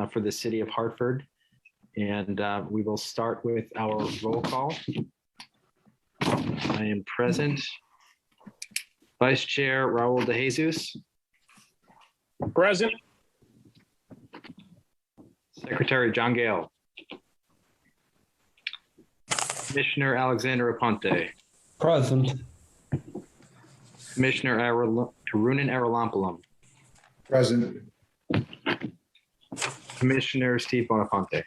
for the city of Hartford. And we will start with our roll call. I am present. Vice Chair Raul De Jesus. Present. Secretary John Gale. Commissioner Alexander Aponte. Present. Commissioner Arunan Arulampalam. Present. Commissioner Steve Bonafonte.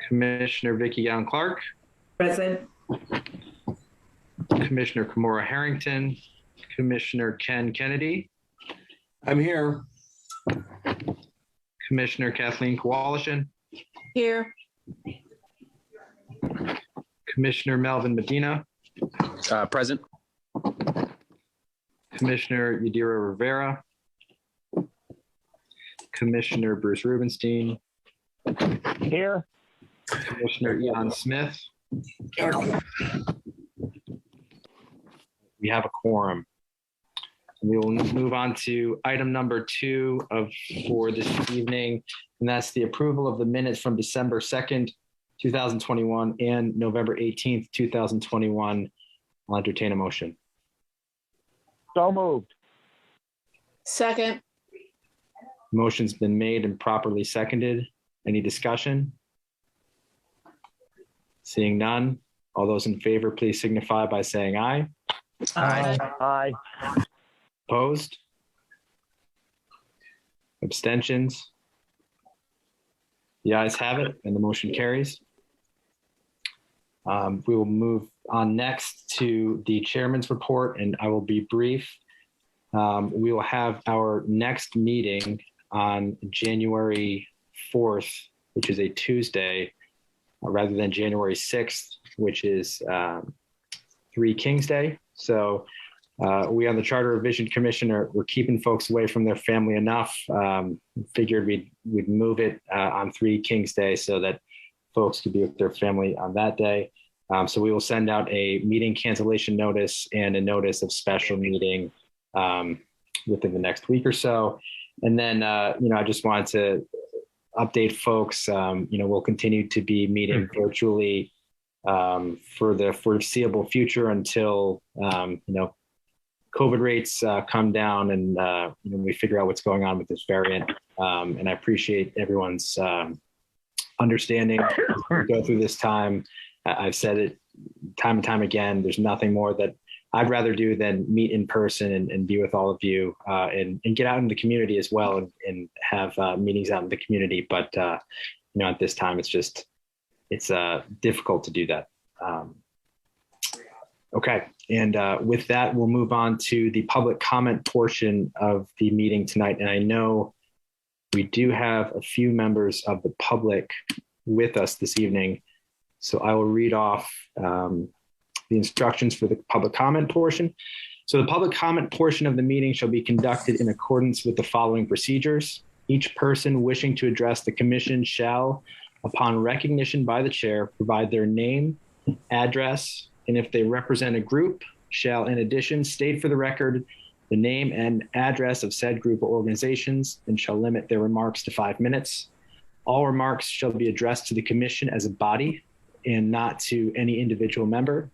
Commissioner Vicki Allen Clark. Present. Commissioner Kimura Harrington. Commissioner Ken Kennedy. I'm here. Commissioner Kathleen Kowalishin. Here. Commissioner Melvin Medina. Present. Commissioner Yadira Rivera. Commissioner Bruce Rubenstein. Here. Commissioner Ian Smith. We have a quorum. We will move on to item number 2 for this evening, and that's the approval of the minutes from December 2nd, 2021 and November 18th, 2021. I'll entertain a motion. So moved. Second. Motion's been made and properly seconded. Any discussion? Seeing none, all those in favor, please signify by saying aye. Aye. Aye. Opposed? Abstentions? The ayes have it and the motion carries. We will move on next to the chairman's report, and I will be brief. We will have our next meeting on January 4th, which is a Tuesday, rather than January 6th, which is 3 Kings Day. So we on the Charter Revision Commission we're keeping folks away from their family enough. Figured we'd move it on 3 Kings Day so that folks could be with their family on that day. So we will send out a meeting cancellation notice and a notice of special meeting within the next week or so. And then, I just wanted to update folks. We'll continue to be meeting virtually for the foreseeable future until, COVID rates come down and, we figure out what's going on with this variant. And I appreciate everyone's understanding as we go through this time. I've said it time and time again, there's nothing more that I'd rather do than meet in person and be with all of you and get out in the community as well and have meetings out in the community. But, at this time, it's difficult to do that. Okay. And with that, we'll move on to the public comment portion of the meeting tonight. And I know we do have a few members of the public with us this evening. So I will read off the instructions for the public comment portion. So the public comment portion of the meeting shall be conducted in accordance with the following procedures. Each person wishing to address the commission shall, upon recognition by the chair, provide their name, address, and if they represent a group, shall in addition state for the record the name and address of said group or organizations and shall limit their remarks to 5 minutes. All remarks shall be addressed to the commission as a body and not to any individual member.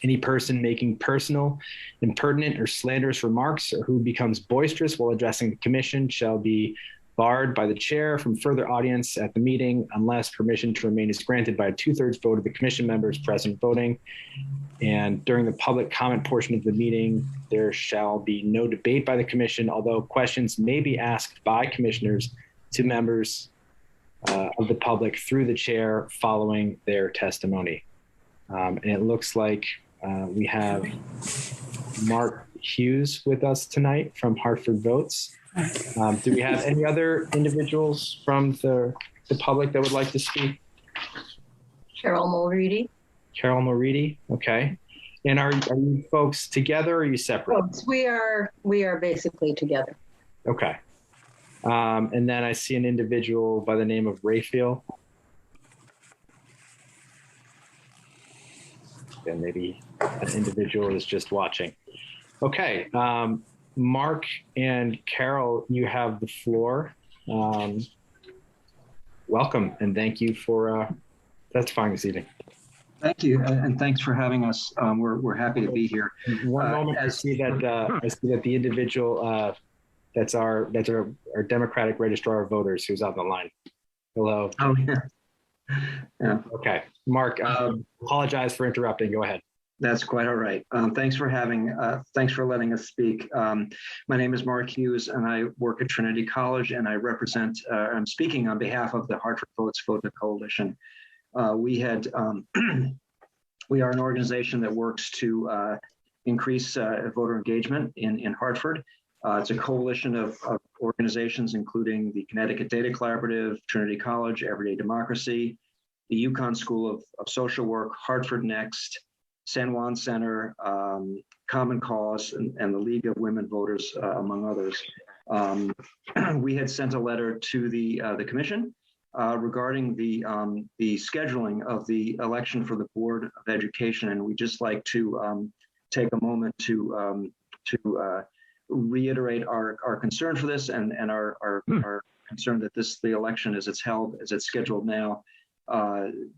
Any person making personal, impertinent, or slanderous remarks or who becomes boisterous while addressing the commission shall be barred by the chair from further audience at the meeting unless permission to remain is granted by a 2/3 vote of the commission members present voting. And during the public comment portion of the meeting, there shall be no debate by the commission, although questions may be asked by commissioners to members of the public through the chair following their testimony. And it looks like we have Mark Hughes with us tonight from Hartford Votes. Do we have any other individuals from the public that would like to speak? Carol Mulready. Carol Mulready, okay. And are you folks together or are you separate? Folks, we are basically together. Okay. And then I see an individual by the name of Raphael. And maybe an individual is just watching. Okay. Mark and Carol, you have the floor. Welcome and thank you for testifying this evening. Thank you, and thanks for having us. We're happy to be here. One moment, I see that the individual that's our Democratic Registrar of Voters who's on the line. Hello. Oh yeah. Yeah. Okay, Mark. Apologize for interrupting. Go ahead. That's quite all right. Thanks for letting us speak. My name is Mark Hughes, and I work at Trinity College, and I represent. I'm speaking on behalf of the Hartford Votes VOTA Coalition. We are an organization that works to increase voter engagement in Hartford. It's a coalition of organizations, including the Connecticut Data Collaborative, Trinity College, Everyday Democracy, the UConn School of Social Work, Hartford Next, San Juan Center, Common Cause, and the League of Women Voters, among others. We had sent a letter to the commission regarding the scheduling of the election for the Board of Education, and we'd just like to take a moment to reiterate our concern for this and our concern that the election as it's scheduled now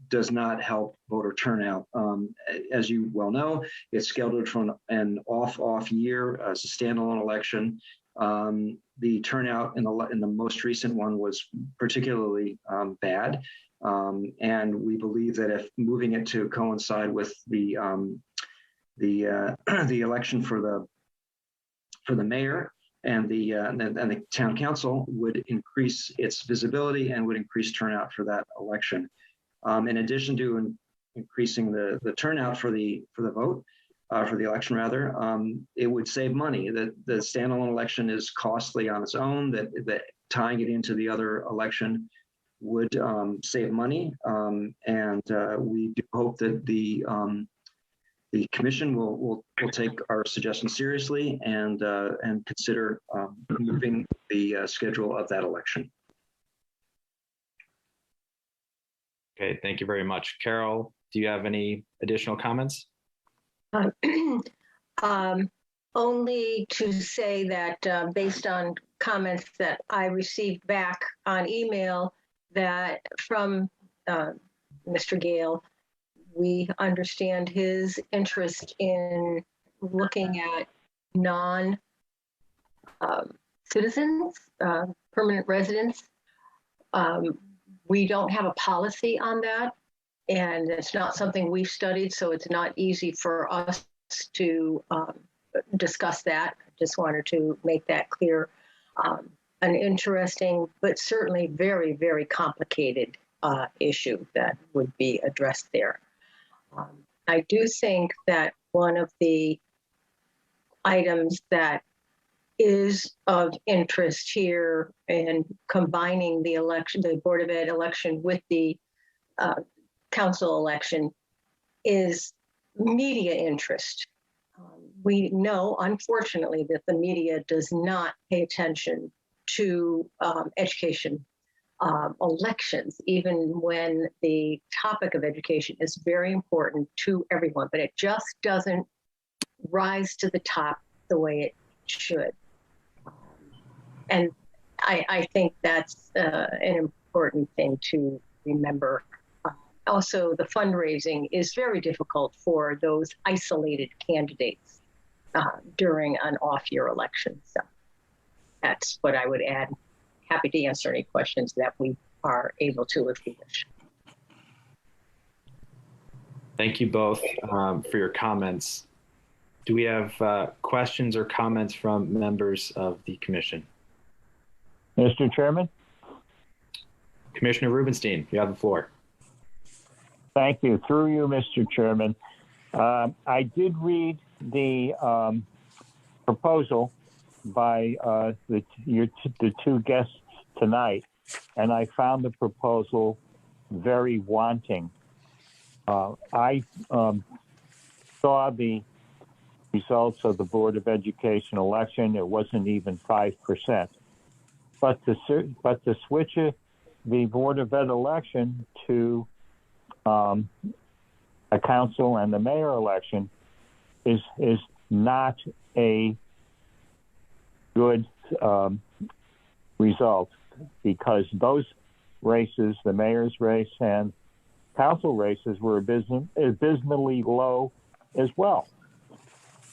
does not help voter turnout. As you well know, it's scheduled for an off year as a standalone election. The turnout in the most recent one was particularly bad, and we believe that if moving it to coincide with the election for the mayor and the town council would increase its visibility and would increase turnout for that election. In addition to increasing the turnout for the vote, for the election rather, it would save money. The standalone election is costly on its own, that tying it into the other election would save money. And we do hope that the commission will take our suggestion seriously and consider moving the schedule of that election. Okay, thank you very much. Carol, do you have any additional comments? Only to say that based on comments that I received back on email that from Mr. Gale, we understand his interest in looking at non-citizens, permanent residents. We don't have a policy on that, and it's not something we've studied, so it's not easy for us to discuss that. Just wanted to make that clear. An interesting, but certainly very, very complicated issue that would be addressed there. I do think that one of the items that is of interest here in combining the election, the Board of Ed election with the council election is media interest. We know, unfortunately, that the media does not pay attention to education elections, even when the topic of education is very important to everyone, but it just doesn't rise to the top the way it should. And I think that's an important thing to remember. Also, the fundraising is very difficult for those isolated candidates during an off-year election. So that's what I would add. Happy to answer any questions that we are able to if we wish. Thank you both for your comments. Do we have questions or comments from members of the commission? Mr. Chairman? Commissioner Rubenstein, you have the floor. Thank you. Through you, Mr. Chairman. I did read the proposal by the two guests tonight, and I found the proposal very wanting. I saw the results of the Board of Education election. It wasn't even 5%. But to switch the Board of Ed election to a council and the mayor election is not a good result. because those races, the mayor's race and council races, were abysmally low as well.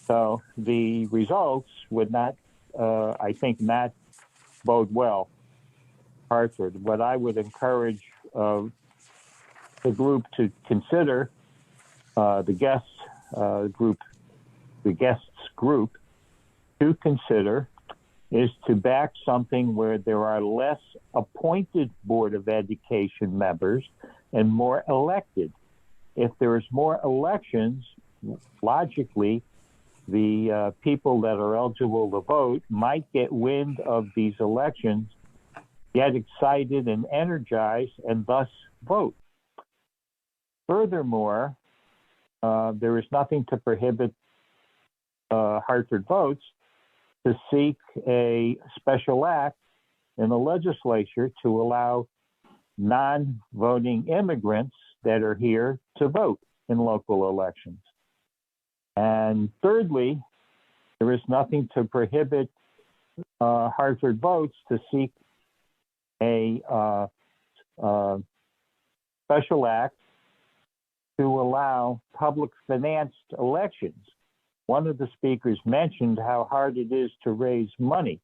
So the results would not, I think, not bode well Hartford. What I would encourage the group to consider, the guests group to consider, is to back something where there are less appointed Board of Education members and more elected. If there's more elections, logically, the people that are eligible to vote might get wind of these elections, get excited and energized, and thus vote. Furthermore, there is nothing to prohibit Hartford votes to seek a special act in the legislature to allow non-voting immigrants that are here to vote in local elections. And thirdly, there is nothing to prohibit Hartford votes to seek a special act to allow public financed elections. One of the speakers mentioned how hard it is to raise money,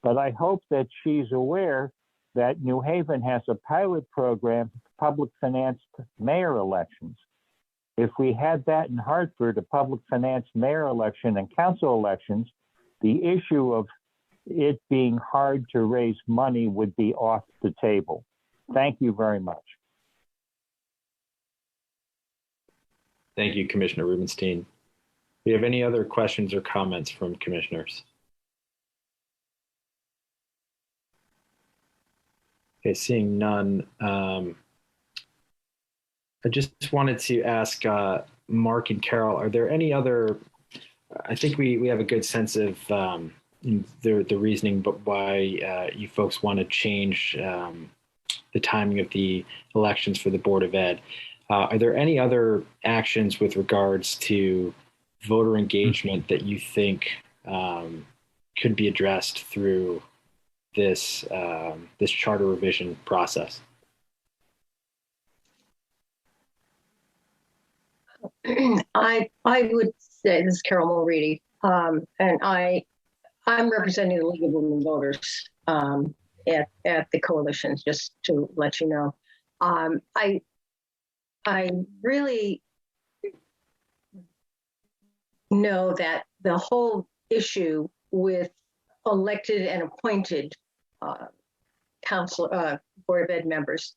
but I hope that she's aware that New Haven has a pilot program for public financed mayor elections. If we had that in Hartford, a public financed mayor election and council elections, the issue of it being hard to raise money would be off the table. Thank you very much. Thank you, Commissioner Rubenstein. Do you have any other questions or comments from commissioners? Okay, seeing none. I just wanted to ask Mark and Carol, are there any other, I think we have a good sense of the reasoning, but why you folks want to change the timing of the elections for the Board of Ed. Are there any other actions with regards to voter engagement that you think could be addressed through this this charter revision process? I would say, this is Carol Mulready, and I'm representing the League of Women Voters at the coalition, just to let you know. I really know that the whole issue with elected and appointed Board of Ed members,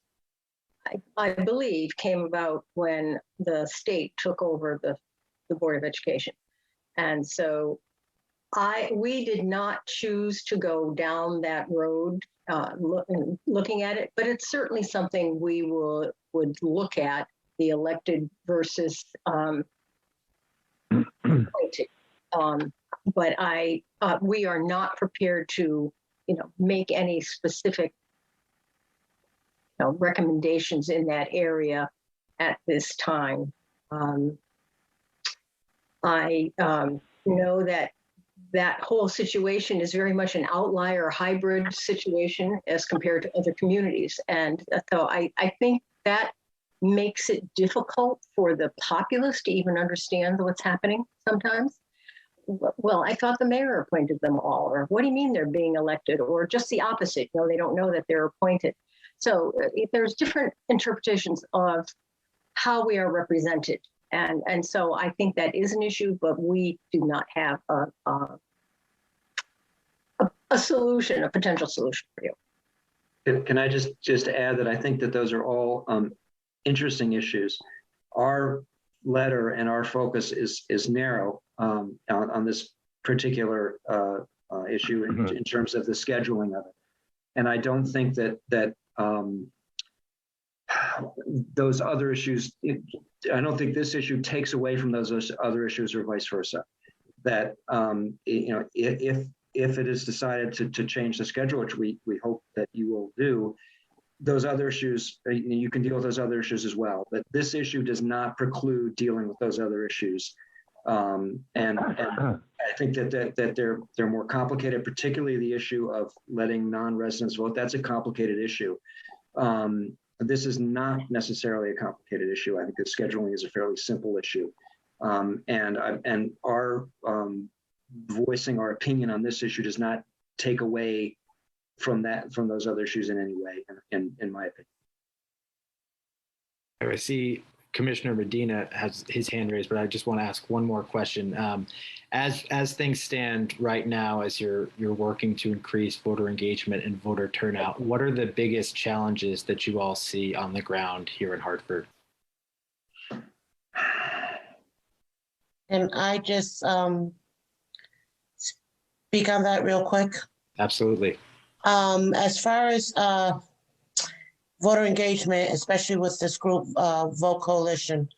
I believe, came about when the state took over the Board of Education. And so we did not choose to go down that road looking at it, but it's certainly something we would look at, the elected versus appointed. But we are not prepared to, make any specific recommendations in that area at this time. I know that whole situation is very much an outlier, hybrid situation as compared to other communities. And so I think that makes it difficult for the populace to even understand what's happening sometimes. Well, I thought the mayor appointed them all, or what do you mean they're being elected, or just the opposite, they don't know that they're appointed. So there's different interpretations of how we are represented. And so I think that is an issue, but we do not have a solution, a potential solution for you. Can I just add that I think that those are all interesting issues. Our letter and our focus is narrow on this particular issue in terms of the scheduling of it. And I don't think that those other issues, I don't think this issue takes away from those other issues or vice versa. That, if it is decided to change the schedule, which we hope that you will do, those other issues, you can deal with those other issues as well. But this issue does not preclude dealing with those other issues. And I think that they're more complicated, particularly the issue of letting non-residents vote. That's a complicated issue. This is not necessarily a complicated issue. I think the scheduling is a fairly simple issue. And our voicing our opinion on this issue does not take away from those other issues in any way, in my opinion. I see Commissioner Medina has his hand raised, but I just want to ask one more question. As things stand right now, as you're working to increase voter engagement and voter turnout, what are the biggest challenges that you all see on the ground here in Hartford? Can I just speak on that real quick? Absolutely. As far as voter engagement, especially with this group, Vote Coalition,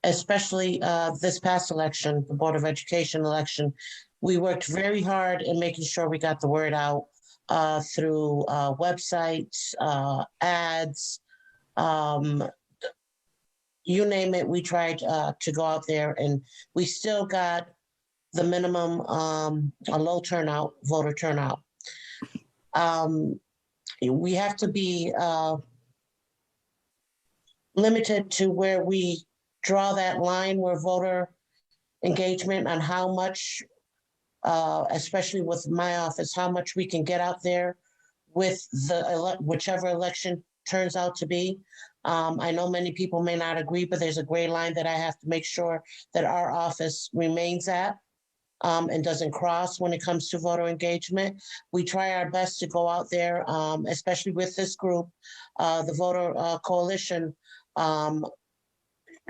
especially this past election, the Board of Education election, we worked very hard in making sure we got the word out through websites, ads, you name it. We tried to go out there, and we still got the minimum, a low turnout, voter turnout. We have to be limited to where we draw that line where voter engagement on how much, especially with my office, how much we can get out there with whichever election turns out to be. I know many people may not agree, but there's a gray line that I have to make sure that our office remains at and doesn't cross when it comes to voter engagement. We try our best to go out there, especially with this group, the Voter Coalition,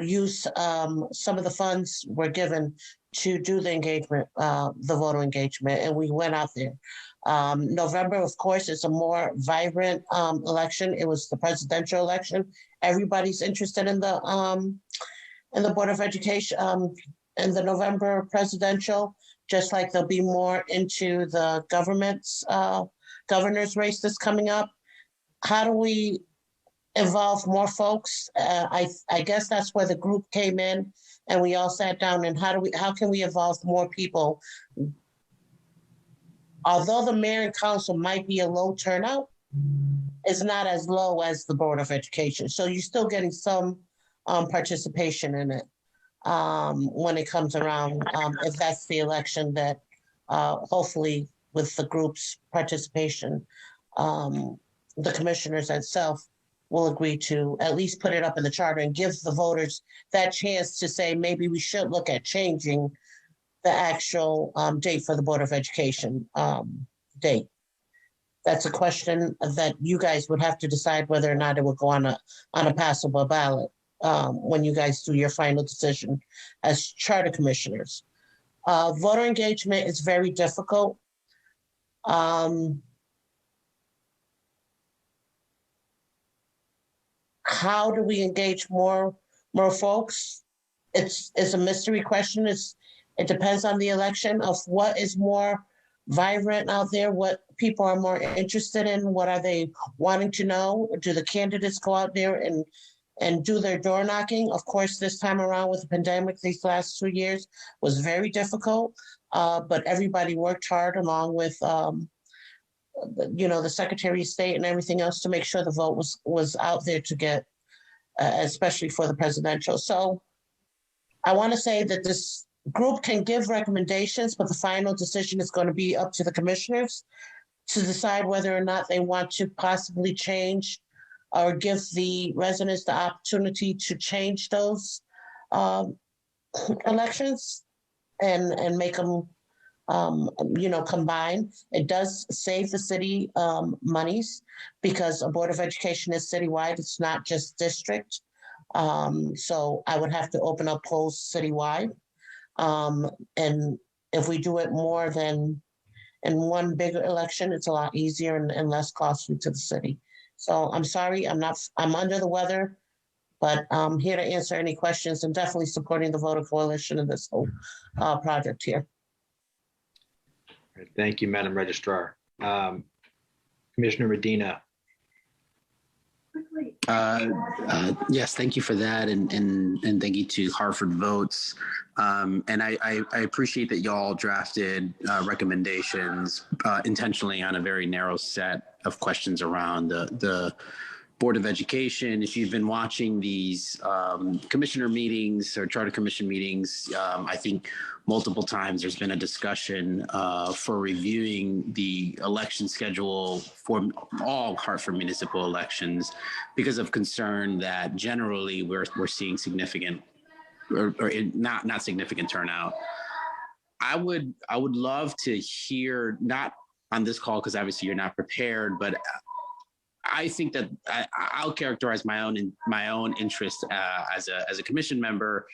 use some of the funds were given to do the engagement, the voter engagement, and we went out there. November, of course, is a more vibrant election. It was the presidential election. Everybody's interested in the Board of Education in the November presidential, just like they'll be more into the governor's race that's coming up. How do we involve more folks? I guess that's where the group came in, and we all sat down and how can we involve more people? Although the mayor and council might be a low turnout, it's not as low as the Board of Education. So you're still getting some participation in it when it comes around, if that's the election that hopefully with the group's participation, the commissioners itself will agree to at least put it up in the charter and give the voters that chance to say, maybe we should look at changing the actual date for the Board of Education date. That's a question that you guys would have to decide whether or not it would go on a passable ballot when you guys do your final decision as charter commissioners. Voter engagement is very difficult. How do we engage more folks? It's a mystery question. It depends on the election of what is more vibrant out there, what people are more interested in, what are they wanting to know? Do the candidates go out there and do their door knocking? Of course, this time around with the pandemic, these last 2 years was very difficult, but everybody worked hard along with the Secretary of State and everything else to make sure the vote was out there to get, especially for the presidential. So I want to say that this group can give recommendations, but the final decision is going to be up to the commissioners to decide whether or not they want to possibly change or give the residents the opportunity to change those elections and make them combine. It does save the city monies because a Board of Education is citywide. It's not just district. So I would have to open up polls citywide. And if we do it more than in one bigger election, it's a lot easier and less costly to the city. So I'm sorry, I'm under the weather, but I'm here to answer any questions and definitely supporting the Voter Coalition in this whole project here. Thank you, Madam Registrar. Commissioner Medina. Yes, thank you for that, and thank you to Hartford Votes. And I appreciate that y'all drafted recommendations intentionally on a very narrow set of questions around the Board of Education. If you've been watching these commissioner meetings or charter commission meetings, I think multiple times there's been a discussion for reviewing the election schedule for all Hartford municipal elections because of concern that generally we're seeing significant or not significant turnout. I would love to hear, not on this call because obviously you're not prepared, but I think that I'll characterize my own interest as a commission member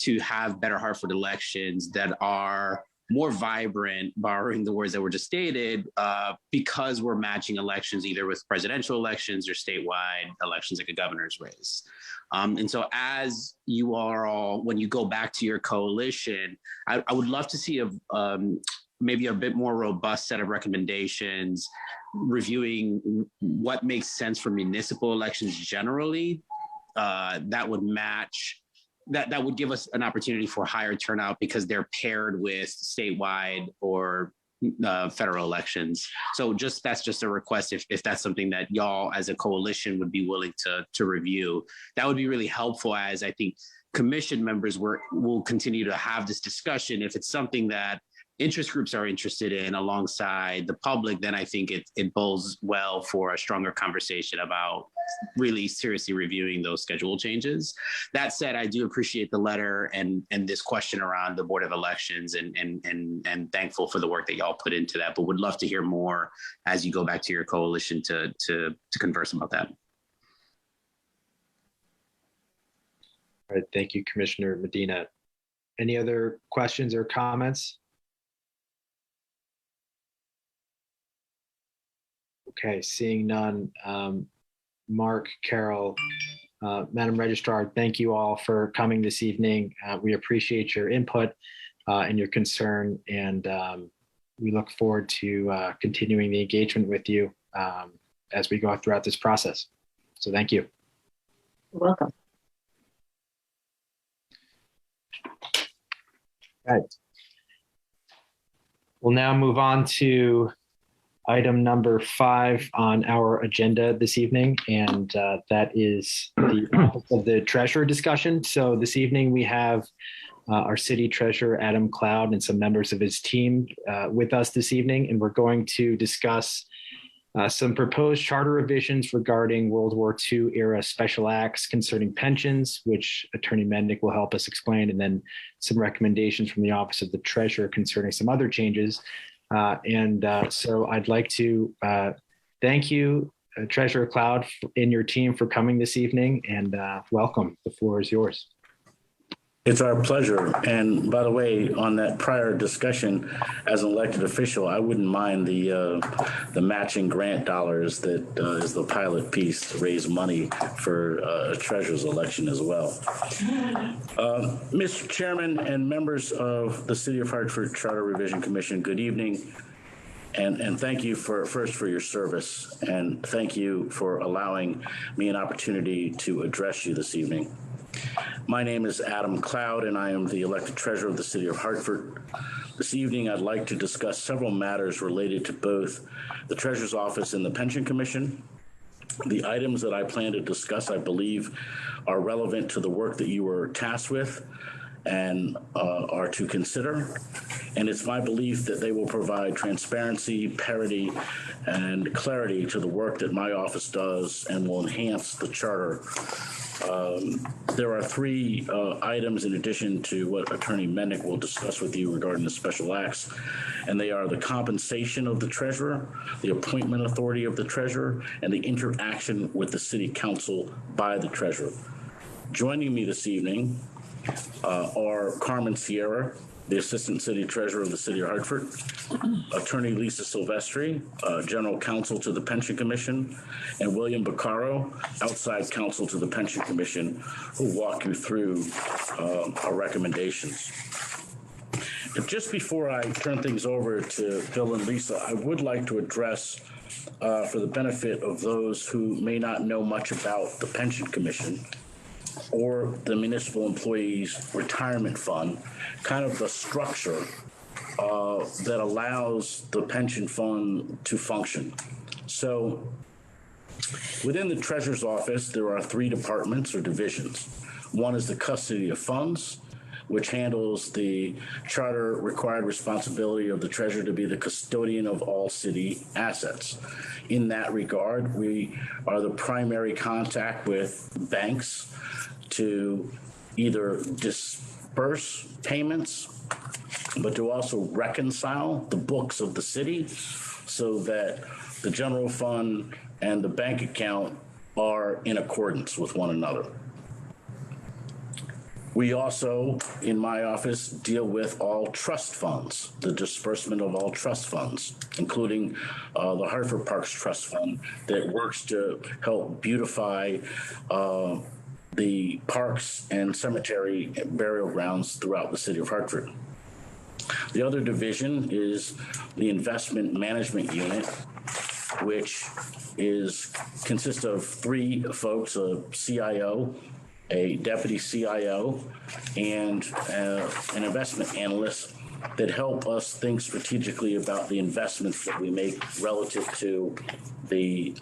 to have better Hartford elections that are more vibrant, borrowing the words that were just stated, because we're matching elections either with presidential elections or statewide elections like a governor's race. And so as you are all, when you go back to your coalition, I would love to see maybe a bit more robust set of recommendations reviewing what makes sense for municipal elections generally, that would match, that would give us an opportunity for higher turnout because they're paired with statewide or federal elections. So that's just a request. If that's something that y'all as a coalition would be willing to review, that would be really helpful, as I think commission members will continue to have this discussion. If it's something that interest groups are interested in alongside the public, then I think it bodes well for a stronger conversation about really seriously reviewing those schedule changes. That said, I do appreciate the letter and this question around the Board of Elections and thankful for the work that y'all put into that, but would love to hear more as you go back to your coalition to converse about that. All right, thank you, Commissioner Medina. Any other questions or comments? Okay, seeing none. Mark, Carol, Madam Registrar, thank you all for coming this evening. We appreciate your input and your concern, and we look forward to continuing the engagement with you as we go throughout this process. So thank you. You're welcome. All right. We'll now move on to item number 5 on our agenda this evening, and that is the Office of the Treasurer discussion. So this evening we have our City Treasurer, Adam Cloud, and some members of his team with us this evening, and we're going to discuss some proposed charter revisions regarding World War II era special acts concerning pensions, which Attorney Mendick will help us explain, and then some recommendations from the Office of the Treasurer concerning some other changes. So I'd like to thank you, Treasurer Cloud, and your team for coming this evening, and welcome. The floor is yours. It's our pleasure. And by the way, on that prior discussion, as an elected official, I wouldn't mind the matching grant dollars that is the pilot piece to raise money for a treasurer's election as well. Mr. Chairman and members of the City of Hartford Charter Revision Commission, good evening. And thank you for your service, and thank you for allowing me an opportunity to address you this evening. My name is Adam Cloud, and I am the elected treasurer of the City of Hartford. This evening, I'd like to discuss several matters related to both the Treasurer's Office and the Pension Commission. The items that I plan to discuss, I believe, are relevant to the work that you were tasked with and are to consider. And it's my belief that they will provide transparency, parity, and clarity to the work that my office does and will enhance the charter. There are 3 items in addition to what Attorney Mendick will discuss with you regarding the special acts, and they are the compensation of the treasurer, the appointment authority of the treasurer, and the interaction with the City Council by the treasurer. Joining me this evening are Carmen Sierra, the Assistant City Treasurer of the City of Hartford, Attorney Lisa Silvestri, General Counsel to the Pension Commission, and William Baccaro, Outside Counsel to the Pension Commission, who will walk you through our recommendations. But just before I turn things over to Bill and Lisa, I would like to address for the benefit of those who may not know much about the Pension Commission or the Municipal Employees Retirement Fund, kind of the structure that allows the pension fund to function. So within the Treasurer's Office, there are 3 departments or divisions. One is the custody of funds, which handles the charter required responsibility of the treasurer to be the custodian of all city assets. In that regard, we are the primary contact with banks to either disperse payments, but to also reconcile the books of the city so that the general fund and the bank account are in accordance with one another. We also, in my office, deal with all trust funds, the disbursement of all trust funds, including the Hartford Parks Trust Fund that works to help beautify the parks and cemetery burial grounds throughout the city of Hartford. The other division is the Investment Management Unit, which consists of 3 folks, a CIO, a deputy CIO, and an investment analyst that help us think strategically about the investments that we make relative to the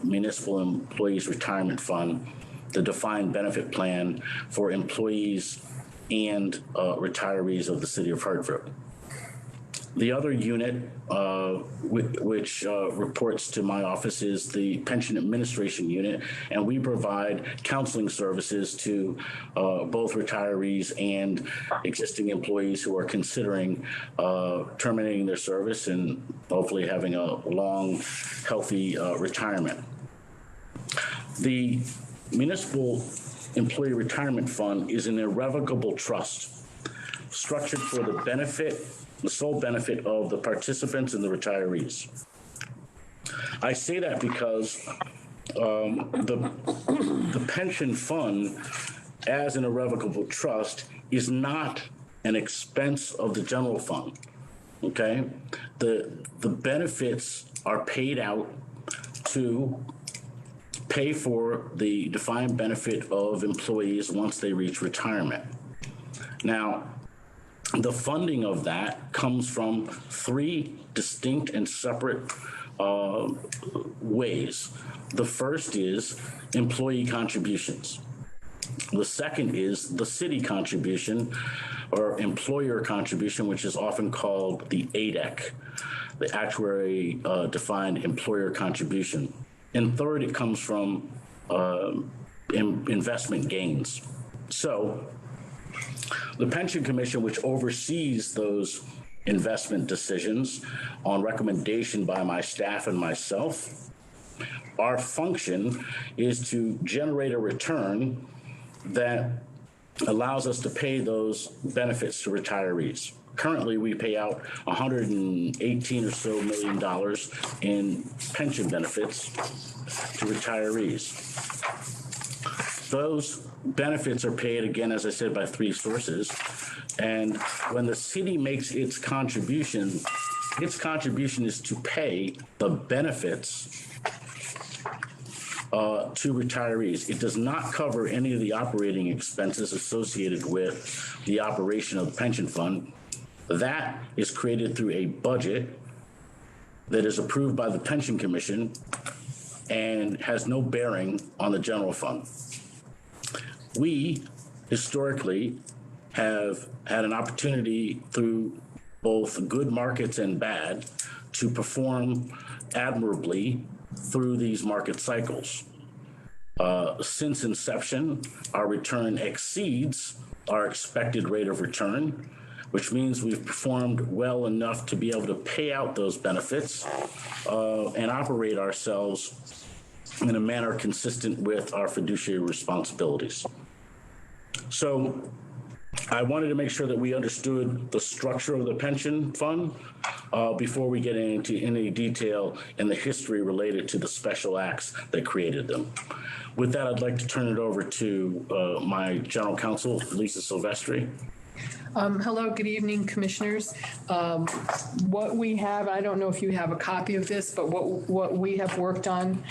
Municipal Employees Retirement Fund, the defined benefit plan for employees and retirees of the city of Hartford. The other unit, which reports to my office, is the Pension Administration Unit, and we provide counseling services to both retirees and existing employees who are considering terminating their service and hopefully having a long, healthy retirement. The Municipal Employee Retirement Fund is an irrevocable trust structured for the sole benefit of the participants and the retirees. I say that because the pension fund, as an irrevocable trust, is not an expense of the general fund. Okay, the benefits are paid out to pay for the defined benefit of employees once they reach retirement. Now, the funding of that comes from 3 distinct and separate ways. The first is employee contributions. The second is the city contribution or employer contribution, which is often called the ADEC, the Actuary Defined Employer Contribution. And third, it comes from investment gains. So the Pension Commission, which oversees those investment decisions on recommendation by my staff and myself, our function is to generate a return that allows us to pay those benefits to retirees. Currently, we pay out $118 or so million in pension benefits to retirees. Those benefits are paid, again, as I said, by 3 sources. And when the city makes its contribution is to pay the benefits to retirees. It does not cover any of the operating expenses associated with the operation of the pension fund. That is created through a budget that is approved by the Pension Commission and has no bearing on the general fund. We historically have had an opportunity through both good markets and bad to perform admirably through these market cycles. Since inception, our return exceeds our expected rate of return, which means we've performed well enough to be able to pay out those benefits and operate ourselves in a manner consistent with our fiduciary responsibilities. So I wanted to make sure that we understood the structure of the pension fund before we get into any detail in the history related to the special acts that created them. With that, I'd like to turn it over to my general counsel, Lisa Silvestri. Hello, good evening, commissioners. What we have, I don't know if you have a copy of this, but what we have worked on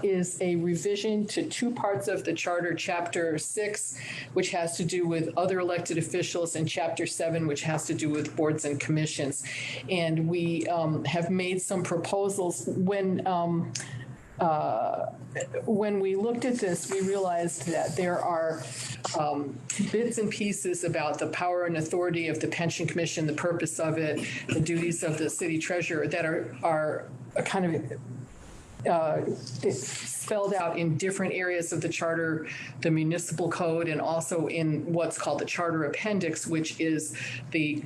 is a revision to two parts of the charter, Chapter 6, which has to do with other elected officials, and Chapter 7, which has to do with boards and commissions. And we have made some proposals. When we looked at this, we realized that there are bits and pieces about the power and authority of the pension commission, the purpose of it, the duties of the city treasurer that are kind of spelled out in different areas of the charter, the municipal code, and also in what's called the charter appendix, which is the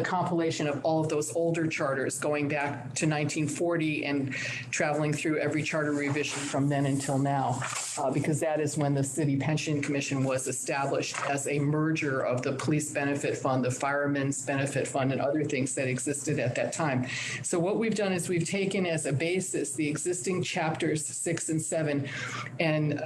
compilation of all of those older charters going back to 1940 and traveling through every charter revision from then until now, because that is when the City Pension Commission was established as a merger of the Police Benefit Fund, the Firemen's Benefit Fund, and other things that existed at that time. So what we've done is we've taken as a basis the existing chapters 6 and 7 and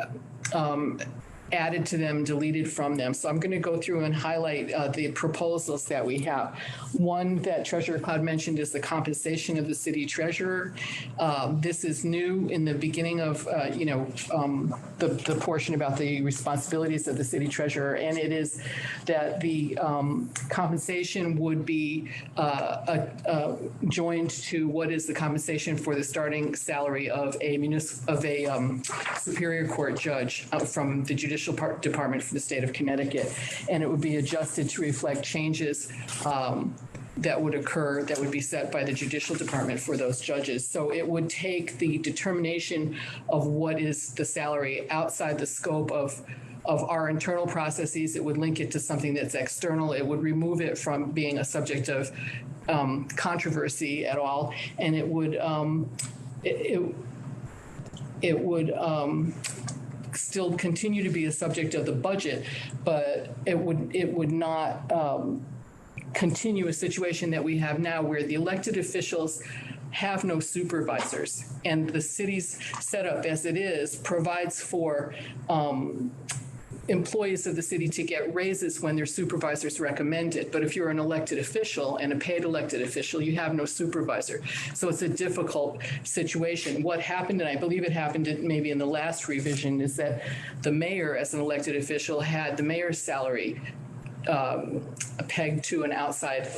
added to them, deleted from them. So I'm going to go through and highlight the proposals that we have. One that Treasurer Cloud mentioned is the compensation of the city treasurer. This is new in the beginning of, the portion about the responsibilities of the city treasurer, and it is that the compensation would be joined to what is the compensation for the starting salary of a Superior Court judge from the Judicial Department for the state of Connecticut, and it would be adjusted to reflect changes that would occur, that would be set by the Judicial Department for those judges. So it would take the determination of what is the salary outside the scope of our internal processes. It would link it to something that's external. It would remove it from being a subject of controversy at all, and it would still continue to be a subject of the budget, but it would not continue a situation that we have now where the elected officials have no supervisors, and the city's setup as it is provides for employees of the city to get raises when their supervisors recommend it. But if you're an elected official and a paid elected official, you have no supervisor. So it's a difficult situation. What happened, and I believe it happened maybe in the last revision, is that the mayor as an elected official had the mayor's salary pegged to an outside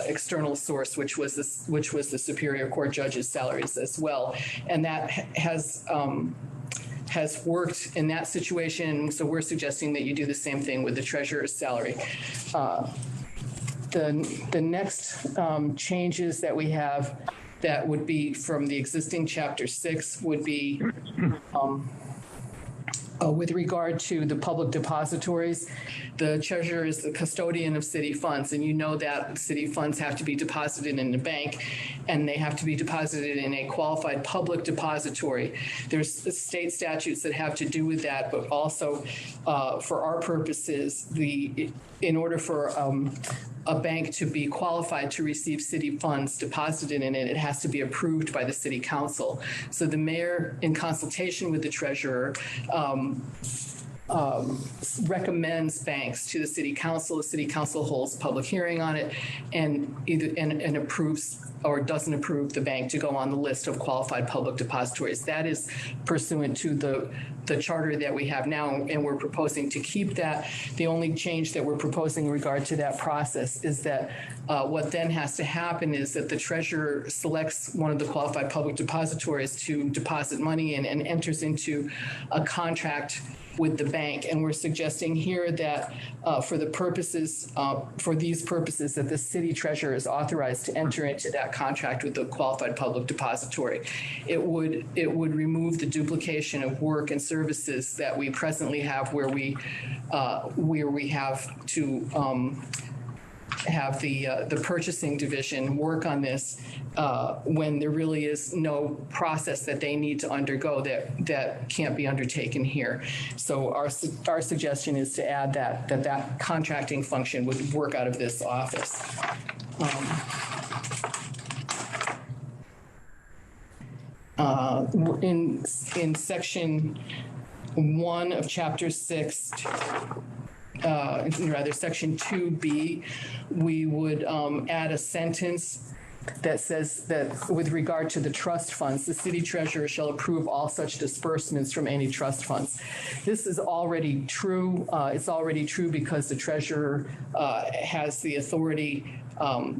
external source, which was the Superior Court judge's salaries as well. And that has worked in that situation, so we're suggesting that you do the same thing with the treasurer's salary. The next changes that we have that would be from the existing Chapter 6 would be with regard to the public depositories. The treasurer is the custodian of city funds, and you know that city funds have to be deposited in the bank, and they have to be deposited in a qualified public depository. There's state statutes that have to do with that, but also for our purposes, in order for a bank to be qualified to receive city funds deposited in it, it has to be approved by the city council. So the mayor, in consultation with the treasurer, recommends banks to the city council. The city council holds public hearing on it and approves or doesn't approve the bank to go on the list of qualified public depositories. That is pursuant to the charter that we have now, and we're proposing to keep that. The only change that we're proposing in regard to that process is that what then has to happen is that the treasurer selects one of the qualified public depositories to deposit money in and enters into a contract with the bank. And we're suggesting here that for these purposes, that the city treasurer is authorized to enter into that contract with the qualified public depository. It would remove the duplication of work and services that we presently have, where we have to have the purchasing division work on this when there really is no process that they need to undergo that can't be undertaken here. So our suggestion is to add that contracting function would work out of this office. In section 1 of Chapter 6, rather section 2B, we would add a sentence that says that with regard to the trust funds, the city treasurer shall approve all such disbursements from any trust funds. This is already true. It's already true because the treasurer has the authority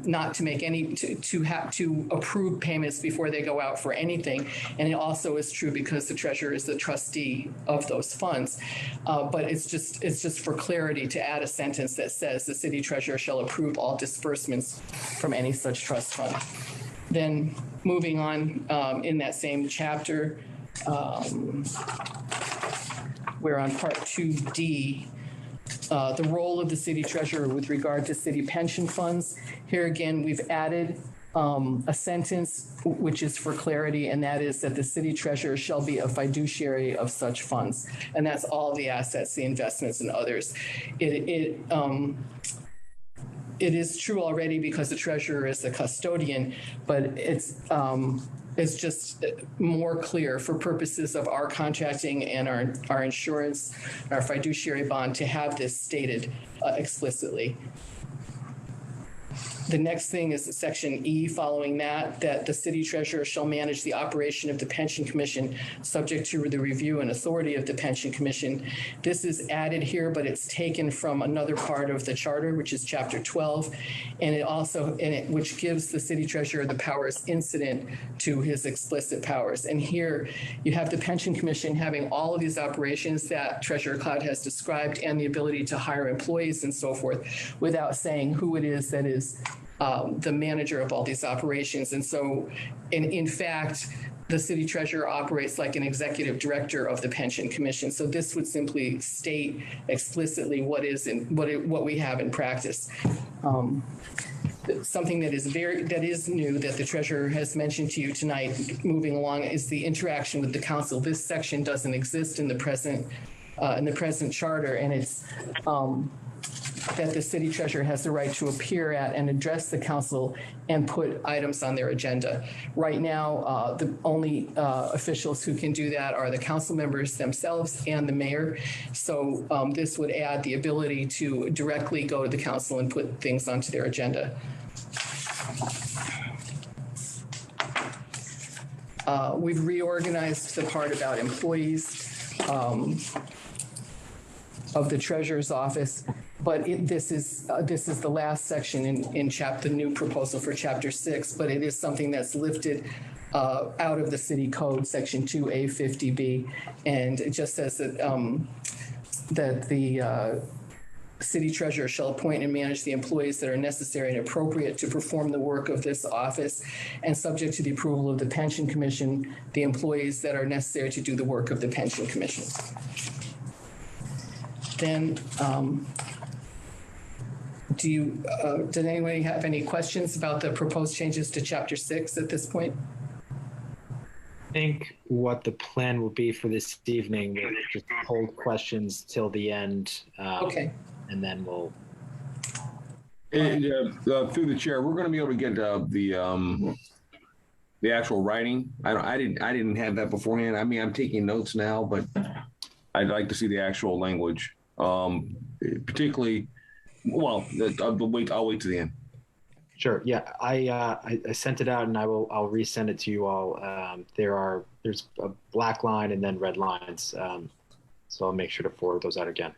not to make any, to have to approve payments before they go out for anything. And it also is true because the treasurer is the trustee of those funds. But it's just for clarity to add a sentence that says the city treasurer shall approve all disbursements from any such trust fund. Then moving on in that same chapter, we're on part 2D. The role of the city treasurer with regard to city pension funds. Here again, we've added a sentence which is for clarity, and that is that the city treasurer shall be a fiduciary of such funds. And that's all the assets, the investments, and others. It is true already because the treasurer is the custodian, but it's just more clear for purposes of our contracting and our insurance, our fiduciary bond, to have this stated explicitly. The next thing is section E following that the city treasurer shall manage the operation of the pension commission subject to the review and authority of the pension commission. This is added here, but it's taken from another part of the charter, which is chapter 12. And it also, which gives the city treasurer the powers incident to his explicit powers. And here you have the pension commission having all of these operations that Treasurer Cloud has described and the ability to hire employees and so forth without saying who it is that is the manager of all these operations. And so, in fact, the city treasurer operates like an executive director of the pension commission. So this would simply state explicitly what we have in practice. Something that is new that the treasurer has mentioned to you tonight, moving along, is the interaction with the council. This section doesn't exist in the present charter, and it's that the city treasurer has the right to appear at and address the council and put items on their agenda. Right now, the only officials who can do that are the council members themselves and the mayor. So this would add the ability to directly go to the council and put things onto their agenda. We've reorganized the part about employees of the treasurer's office, but this is the last section in the new proposal for chapter 6, but it is something that's lifted out of the city code, section 2A50B, and it just says that the city treasurer shall appoint and manage the employees that are necessary and appropriate to perform the work of this office, and subject to the approval of the pension commission, the employees that are necessary to do the work of the pension commission. Then, did anybody have any questions about the proposed changes to chapter 6 at this point? I think what the plan will be for this evening is just hold questions till the end. Okay. And then we'll. And, through the chair, we're going to be able to get the actual writing. I didn't have that beforehand. I mean, I'm taking notes now, but I'd like to see the actual language. Particularly, well, I'll wait to the end. Sure. Yeah, I sent it out, and I'll resend it to you all. There's a black line and then red lines, so I'll make sure to forward those out again.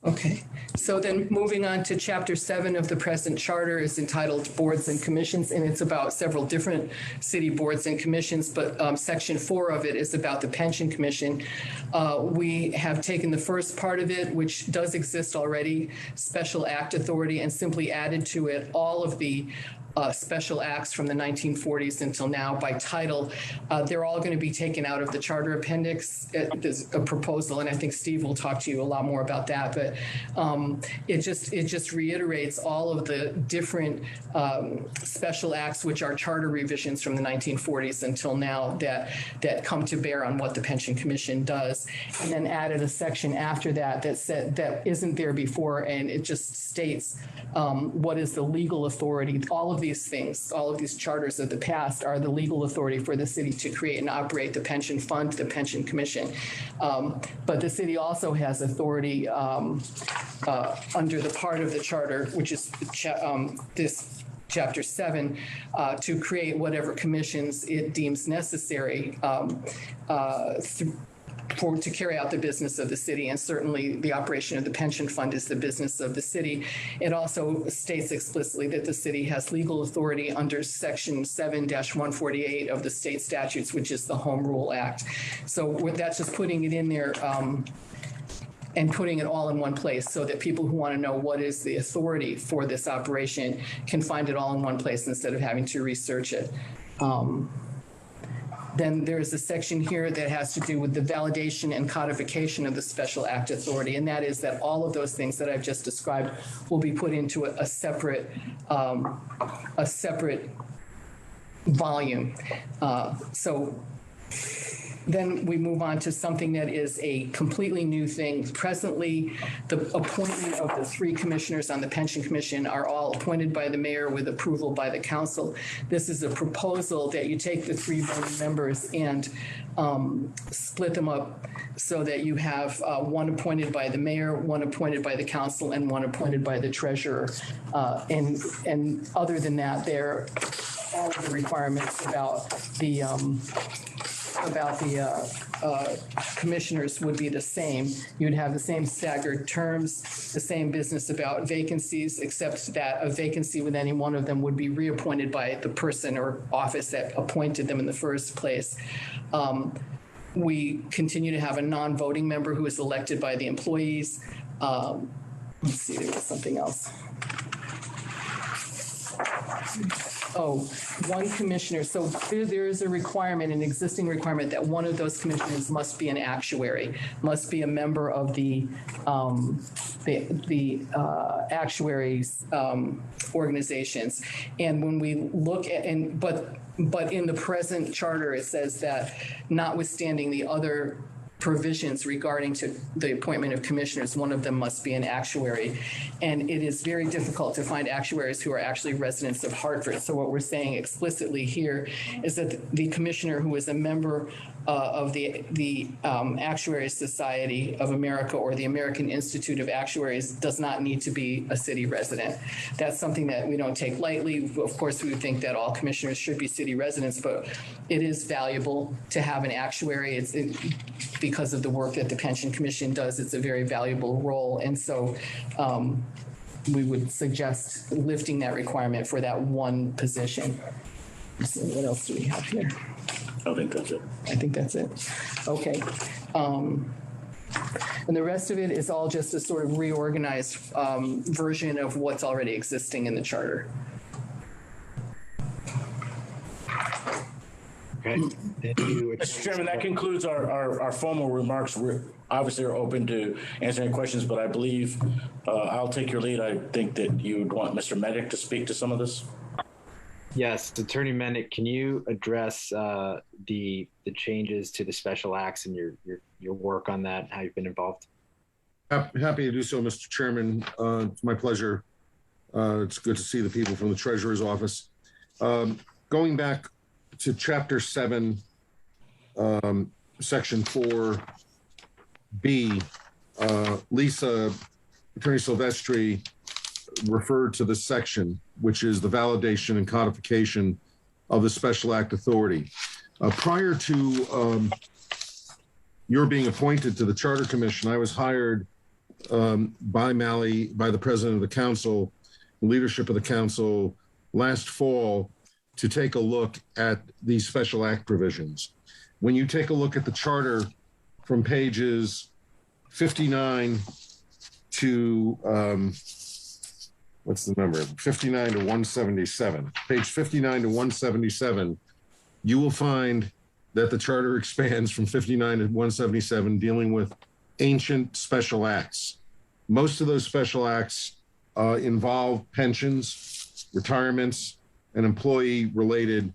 Okay, so then moving on to chapter 7 of the present charter is entitled Boards and Commissions, and it's about several different city boards and commissions, but section 4 of it is about the pension commission. We have taken the first part of it, which does exist already, special act authority, and simply added to it all of the special acts from the 1940s until now by title. They're all going to be taken out of the charter appendix. There's a proposal, and I think Steve will talk to you a lot more about that, but it just reiterates all of the different special acts which are charter revisions from the 1940s until now that come to bear on what the pension commission does, and then added a section after that that isn't there before, and it just states what is the legal authority. All of these things, all of these charters of the past are the legal authority for the city to create and operate the pension fund, the pension commission. But the city also has authority under the part of the charter, which is this Chapter 7, to create whatever commissions it deems necessary to carry out the business of the city, and certainly the operation of the pension fund is the business of the city. It also states explicitly that the city has legal authority under Section 7-148 of the state statutes, which is the Home Rule Act. So that's just putting it in there and putting it all in one place so that people who want to know what is the authority for this operation can find it all in one place instead of having to research it. Then there's a section here that has to do with the validation and codification of the special act authority, and that is that all of those things that I've just described will be put into a separate volume. So then we move on to something that is a completely new thing. Presently, the appointment of the 3 commissioners on the Pension Commission are all appointed by the mayor with approval by the council. This is a proposal that you take the 3 voting members and split them up so that you have one appointed by the mayor, one appointed by the council, and one appointed by the treasurer. And other than that, there all of the requirements about the commissioners would be the same. You'd have the same staggered terms, the same business about vacancies, except that a vacancy with any one of them would be reappointed by the person or office that appointed them in the first place. We continue to have a non-voting member who is elected by the employees. Let's see, there was something else. Oh, one commissioner. So there is a requirement, an existing requirement, that one of those commissioners must be an actuary, must be a member of the actuaries organizations. And when we look at, but in the present charter, it says that notwithstanding the other provisions regarding to the appointment of commissioners, one of them must be an actuary. And it is very difficult to find actuaries who are actually residents of Hartford. So what we're saying explicitly here is that the commissioner who is a member of the Actuary Society of America or the American Institute of Actuaries does not need to be a city resident. That's something that we don't take lightly. Of course, we think that all commissioners should be city residents, but it is valuable to have an actuary. Because of the work that the Pension Commission does, it's a very valuable role. And so we would suggest lifting that requirement for that one position. So what else do we have here? I think that's it. I think that's it. Okay. And the rest of it is all just a sort of reorganized version of what's already existing in the charter. Okay. Thank you. Mr. Chairman, that concludes our formal remarks. We're obviously are open to answering questions, but I believe I'll take your lead. I think that you would want Mr. Medic to speak to some of this. Yes, Attorney Mendick, can you address the changes to the special acts and your work on that, how you've been involved? Happy to do so, Mr. Chairman. It's my pleasure. It's good to see the people from the Treasurer's Office. Going back to Chapter 7, Section 4B, Attorney Silvestri referred to this section, which is the validation and codification of the Special Act Authority. Prior to your being appointed to the Charter Commission, I was hired by the President of the Council, leadership of the Council, last fall to take a look at these Special Act provisions. When you take a look at the Charter from pages 59 to, what's the number? 59 to 177. Page 59 to 177, you will find that the Charter expands from 59 to 177, dealing with ancient special acts. Most of those special acts involve pensions, retirements, and employee-related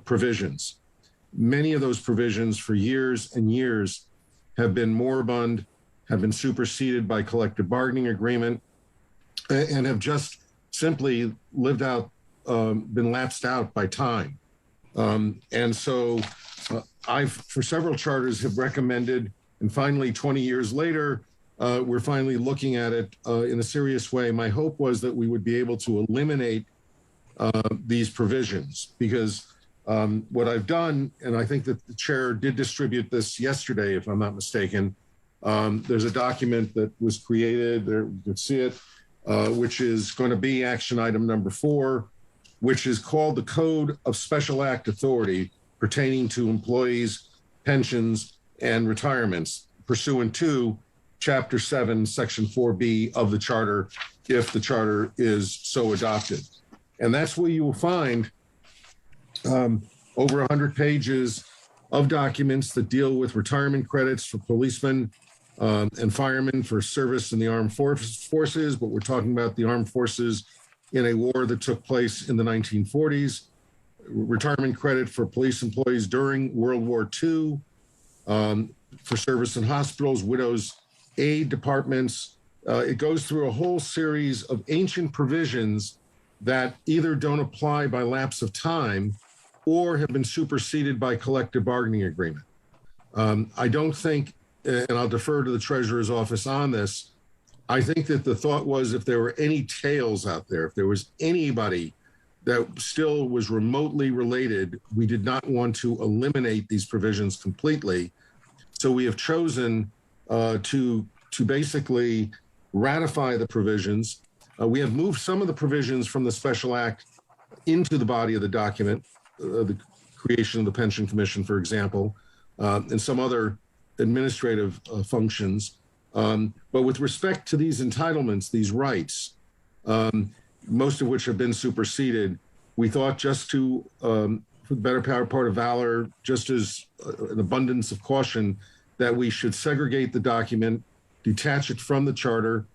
provisions. Many of those provisions for years and years have been moribund, have been superseded by collective bargaining agreement, and have just simply lived out, been lapsed out by time. And so I've, for several charters, have recommended, and finally 20 years later, we're finally looking at it in a serious way. My hope was that we would be able to eliminate these provisions, because what I've done, and I think that the chair did distribute this yesterday, if I'm not mistaken, there's a document that was created, there you can see it, which is going to be action item number 4, which is called the Code of Special Act Authority pertaining to employees, pensions, and retirements, pursuant to Chapter 7, Section 4B of the Charter, if the Charter is so adopted. And that's where you will find over 100 pages of documents that deal with retirement credits for policemen and firemen for service in the armed forces, but we're talking about the armed forces in a war that took place in the 1940s, retirement credit for police employees during World War II, for service in hospitals, widows' aid departments. It goes through a whole series of ancient provisions that either don't apply by lapse of time or have been superseded by collective bargaining agreement. I don't think, and I'll defer to the Treasurer's office on this, I think that the thought was if there were any tails out there, if there was anybody that still was remotely related, we did not want to eliminate these provisions completely. So we have chosen to basically ratify the provisions. We have moved some of the provisions from the Special Act into the body of the document, the creation of the Pension Commission, for example, and some other administrative functions. But with respect to these entitlements, these rights, most of which have been superseded, we thought just to, for the better part of valor, just as an abundance of caution, that we should segregate the document, detach it from the Charter.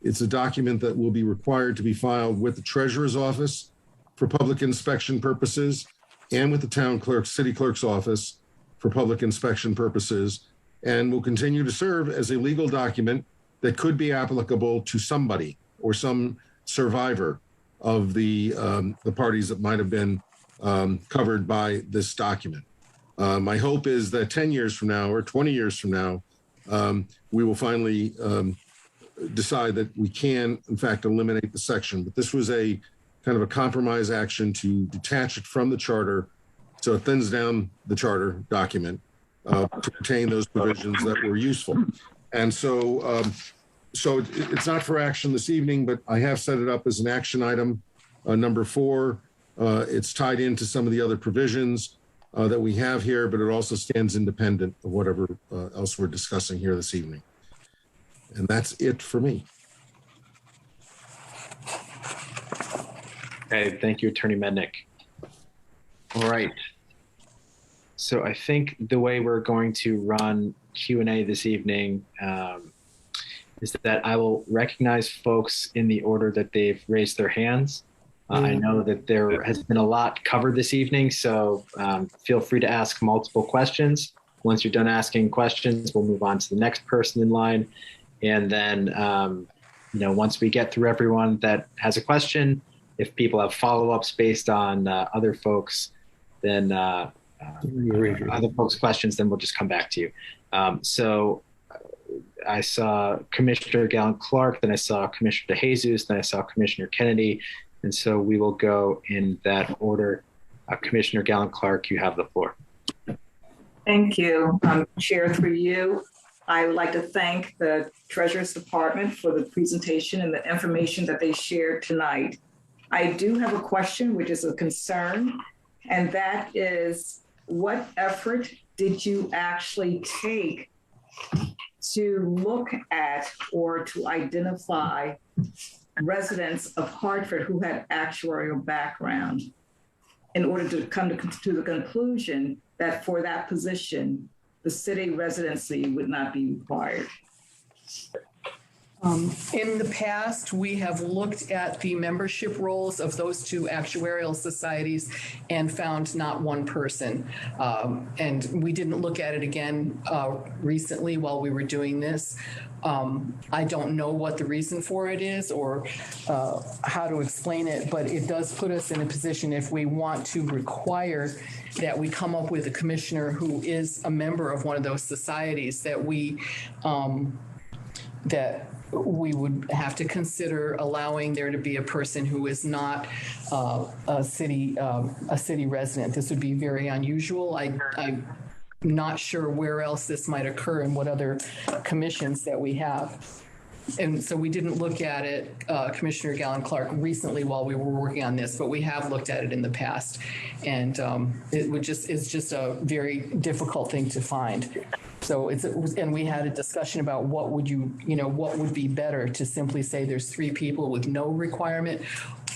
It's a document that will be required to be filed with the Treasurer's office for public inspection purposes and with the town clerk, city clerk's office for public inspection purposes, and will continue to serve as a legal document that could be applicable to somebody or some survivor of the parties that might have been covered by this document. My hope is that 10 years from now or 20 years from now, we will finally decide that we can, in fact, eliminate the section. But this was a kind of a compromise action to detach it from the Charter, so it thins down the Charter document to retain those provisions that were useful. And so, so it's not for action this evening, but I have set it up as an action item, number 4. It's tied into some of the other provisions that we have here, but it also stands independent of whatever else we're discussing here this evening. And that's it for me. Okay, thank you, Attorney Mednick. All right. So I think the way we're going to run Q&A this evening is that I will recognize folks in the order that they've raised their hands. I know that there has been a lot covered this evening, so feel free to ask multiple questions. Once you're done asking questions, we'll move on to the next person in line. And then, you know, once we get through everyone that has a question, if people have follow-ups based on other folks, then other folks' questions, then we'll just come back to you. So I saw Commissioner Gallant-Clark, then I saw Commissioner DeJesus, then I saw Commissioner Kennedy. And so we will go in that order. Commissioner Gallant-Clark, you have the floor. Thank you, Chair, through you. I would like to thank the Treasurer's Department for the presentation and the information that they shared tonight. I do have a question, which is a concern, and that is, what effort did you actually take to look at or to identify residents of Hartford who had actuarial background in order to come to the conclusion that for that position, the city residency would not be required? In the past, we have looked at the membership rolls of those two actuarial societies and found not one person. And we didn't look at it again recently while we were doing this. I don't know what the reason for it is or how to explain it, but it does put us in a position, if we want to require that we come up with a commissioner who is a member of one of those societies, that we that we would have to consider allowing there to be a person who is not a city resident. This would be very unusual. I'm not sure where else this might occur and what other commissions that we have. And so we didn't look at it, Commissioner Gallen-Clark, recently while we were working on this, but we have looked at it in the past. And it's just a very difficult thing to find. So and we had a discussion about what would be better, to simply say there's 3 people with no requirement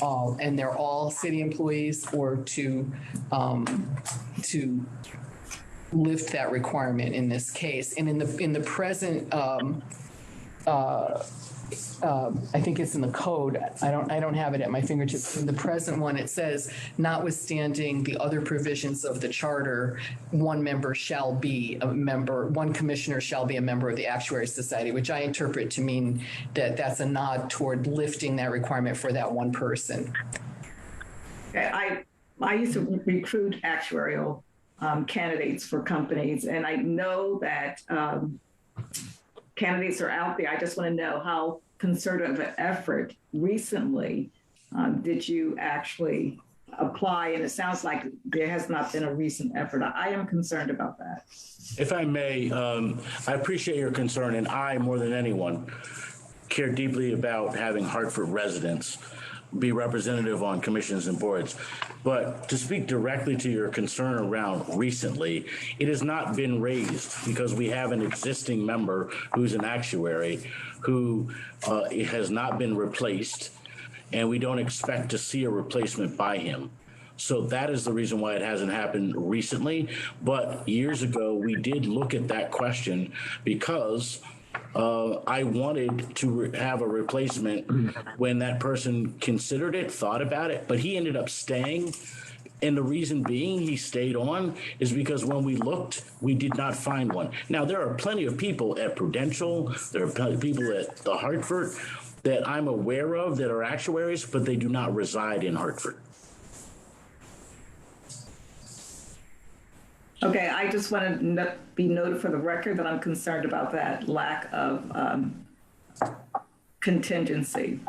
and they're all city employees, or to lift that requirement in this case. And in the present, I think it's in the code. I don't have it at my fingertips. In the present one, it says, notwithstanding the other provisions of the charter, one commissioner shall be a member of the Actuary Society, which I interpret to mean that that's a nod toward lifting that requirement for that one person. I used to recruit actuarial candidates for companies, and I know that candidates are out there. I just want to know, how concerted of an effort recently did you actually apply? And it sounds like there has not been a recent effort. I am concerned about that. If I may, I appreciate your concern, and I, more than anyone, care deeply about having Hartford residents be representative on commissions and boards. But to speak directly to your concern around recently, it has not been raised because we have an existing member who's an actuary who has not been replaced, and we don't expect to see a replacement by him. So that is the reason why it hasn't happened recently. But years ago, we did look at that question because I wanted to have a replacement when that person considered it, thought about it, but he ended up staying. And the reason being he stayed on is because when we looked, we did not find one. Now, there are plenty of people at Prudential, there are plenty of people at the Hartford that I'm aware of that are actuaries, but they do not reside in Hartford. Okay, I just want to be noted for the record that I'm concerned about that lack of contingency.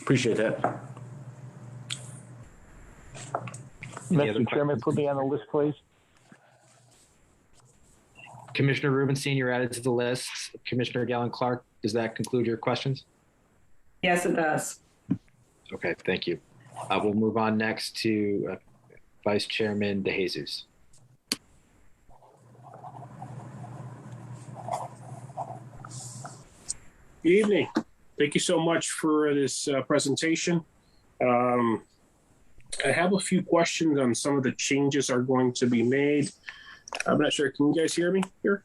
Appreciate that. Mr. Chairman, put me on the list, please. Commissioner Rubenstein, you're added to the list. Commissioner Gallen-Clark, does that conclude your questions? Yes, it does. Okay, thank you. We'll move on next to Vice Chairman DeJesus. Good evening. Thank you so much for this presentation. I have a few questions on some of the changes are going to be made. I'm not sure. Can you guys hear me here?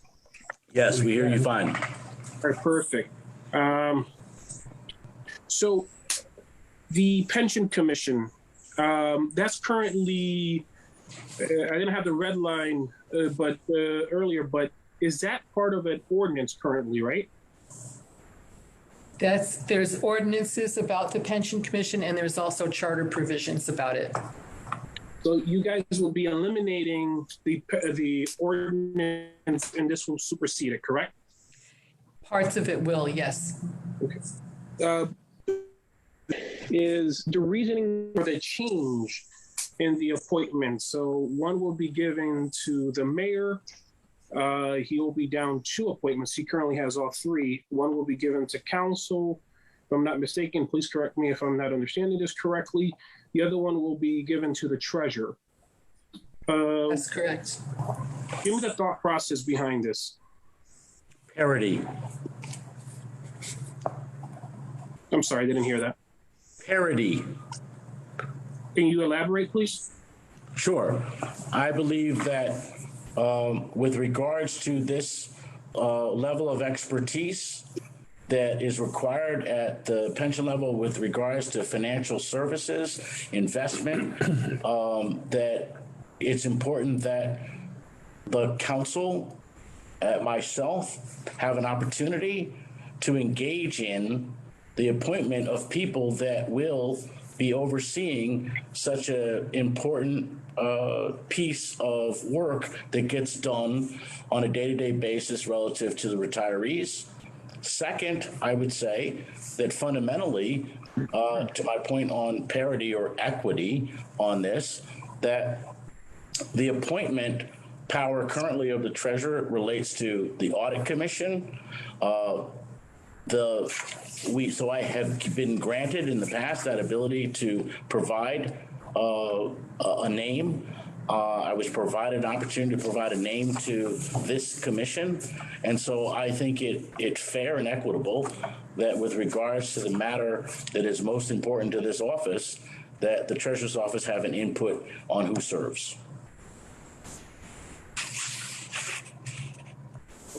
Yes, we hear you fine. All right, perfect. So the Pension Commission, that's currently, I didn't have the red line earlier, but is that part of an ordinance currently, right? There's ordinances about the Pension Commission, and there's also charter provisions about it. So you guys will be eliminating the ordinance, and this will supersede it, correct? Parts of it will, yes. Okay. Is the reasoning for the change in the appointment? So one will be given to the mayor. He will be down 2 appointments. He currently has all 3. One will be given to counsel. If I'm not mistaken, please correct me if I'm not understanding this correctly. The other one will be given to the treasurer. That's correct. Give me the thought process behind this. Parity. I'm sorry, I didn't hear that. Parity. Can you elaborate, please? Sure. I believe that with regards to this level of expertise that is required at the pension level with regards to financial services, investment, that it's important that the council, myself, have an opportunity to engage in the appointment of people that will be overseeing such an important piece of work that gets done on a day-to-day basis relative to the retirees. Second, I would say that fundamentally, to my point on parity or equity on this, that the appointment power currently of the treasurer relates to the Audit Commission. So I have been granted in the past that ability to provide a name. I was provided an opportunity to provide a name to this commission. And so I think it's fair and equitable that with regards to the matter that is most important to this office, that the treasurer's office have an input on who serves.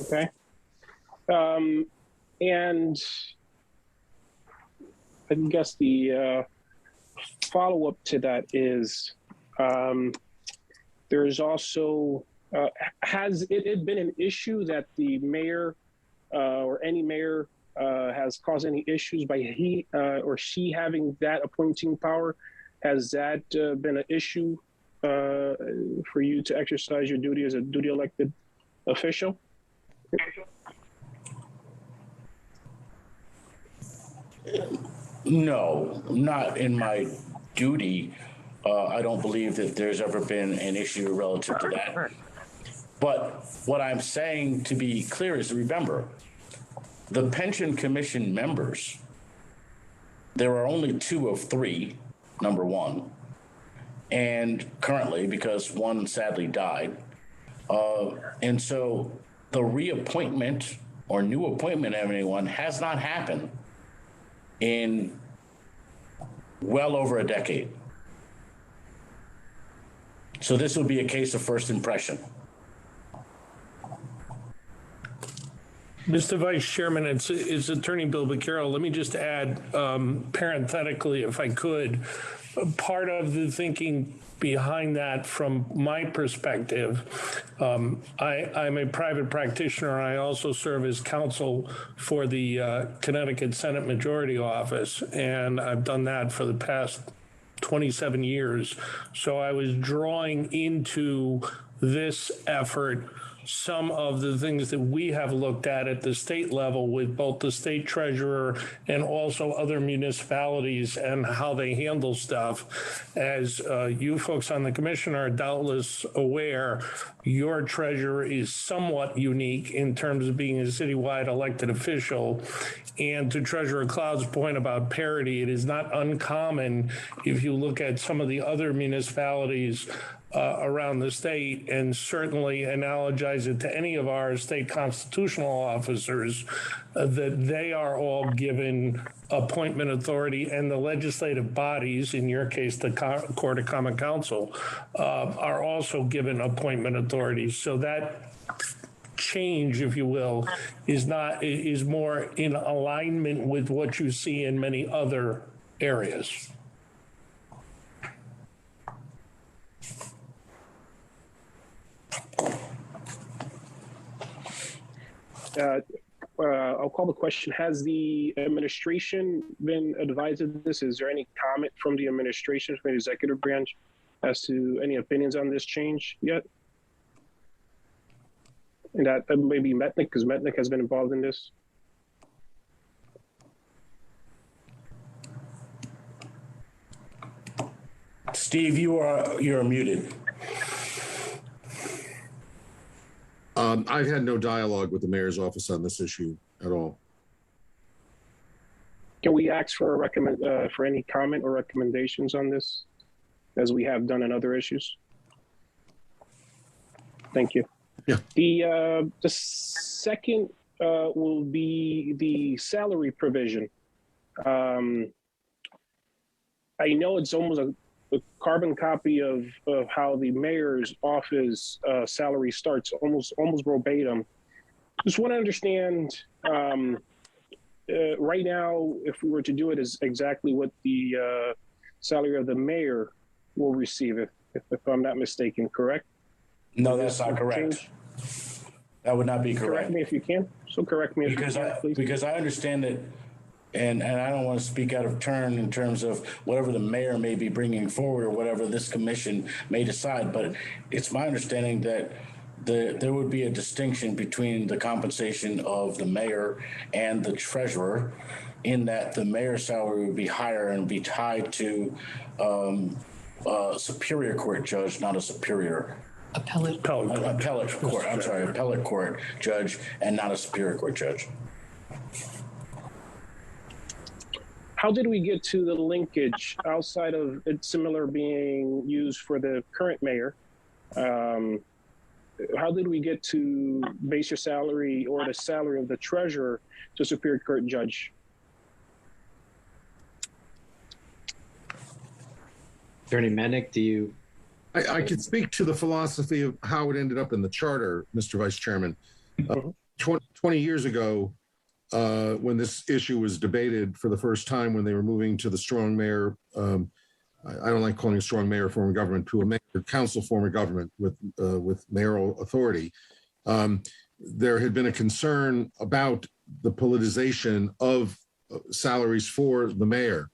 Okay. And I guess the follow-up to that is there's also, has it been an issue that the mayor or any mayor has caused any issues by he or she having that appointing power? Has that been an issue for you to exercise your duty as a duty elected official? No, not in my duty. I don't believe that there's ever been an issue relative to that. But what I'm saying, to be clear, is remember, the Pension Commission members, there are only 2 of 3, number one, and currently, because one sadly died. And so the reappointment or new appointment of anyone has not happened in well over a decade. So this would be a case of first impression. Mr. Vice Chairman, it's Attorney Bill Beccaro. Let me just add, parenthetically, if I could, part of the thinking behind that from my perspective, I'm a private practitioner. I also serve as counsel for the Connecticut Senate Majority Office, and I've done that for the past 27 years. So I was drawing into this effort some of the things that we have looked at the state level with both the state treasurer and also other municipalities and how they handle stuff. As you folks on the commission are doubtless aware, your treasurer is somewhat unique in terms of being a citywide elected official. And to Treasurer Cloud's point about parity, it is not uncommon if you look at some of the other municipalities around the state, and certainly analogize it to any of our state constitutional officers, that they are all given appointment authority, and the legislative bodies, in your case, the Court of Common Council, are also given appointment authority. So that change, if you will, is more in alignment with what you see in many other areas. I'll call the question. Has the administration been advised of this? Is there any comment from the administration, from the executive branch, as to any opinions on this change yet? And that maybe Metnick, because Metnick has been involved in this. Steve, you're muted. I've had no dialogue with the mayor's office on this issue at all. Can we ask for for any comment or recommendations on this, as we have done in other issues? Thank you. Yeah. The second will be the salary provision. I know it's almost a carbon copy of how the mayor's office salary starts, almost verbatim. Just want to understand right now, if we were to do it, is exactly what the salary of the mayor will receive, if I'm not mistaken, correct? No, that's not correct. That would not be correct. Correct me if you can. So correct me if you can, please. Because I understand that and I don't want to speak out of turn in terms of whatever the mayor may be bringing forward or whatever this commission may decide, but it's my understanding that there would be a distinction between the compensation of the mayor and the treasurer, in that the mayor's salary would be higher and be tied to a superior court judge, not a superior appellate court judge, and not a superior court judge. How did we get to the linkage outside of it similar being used for the current mayor? How did we get to base your salary or the salary of the treasurer to superior court judge? Attorney Mennick, do you? I could speak to the philosophy of how it ended up in the charter, Mr. Vice Chairman. 20 years ago, when this issue was debated for the first time, when they were moving to the strong mayor, I don't like calling a strong mayor form of government, to a mayor council form of government with mayoral authority. There had been a concern about the politicization of salaries for the mayor.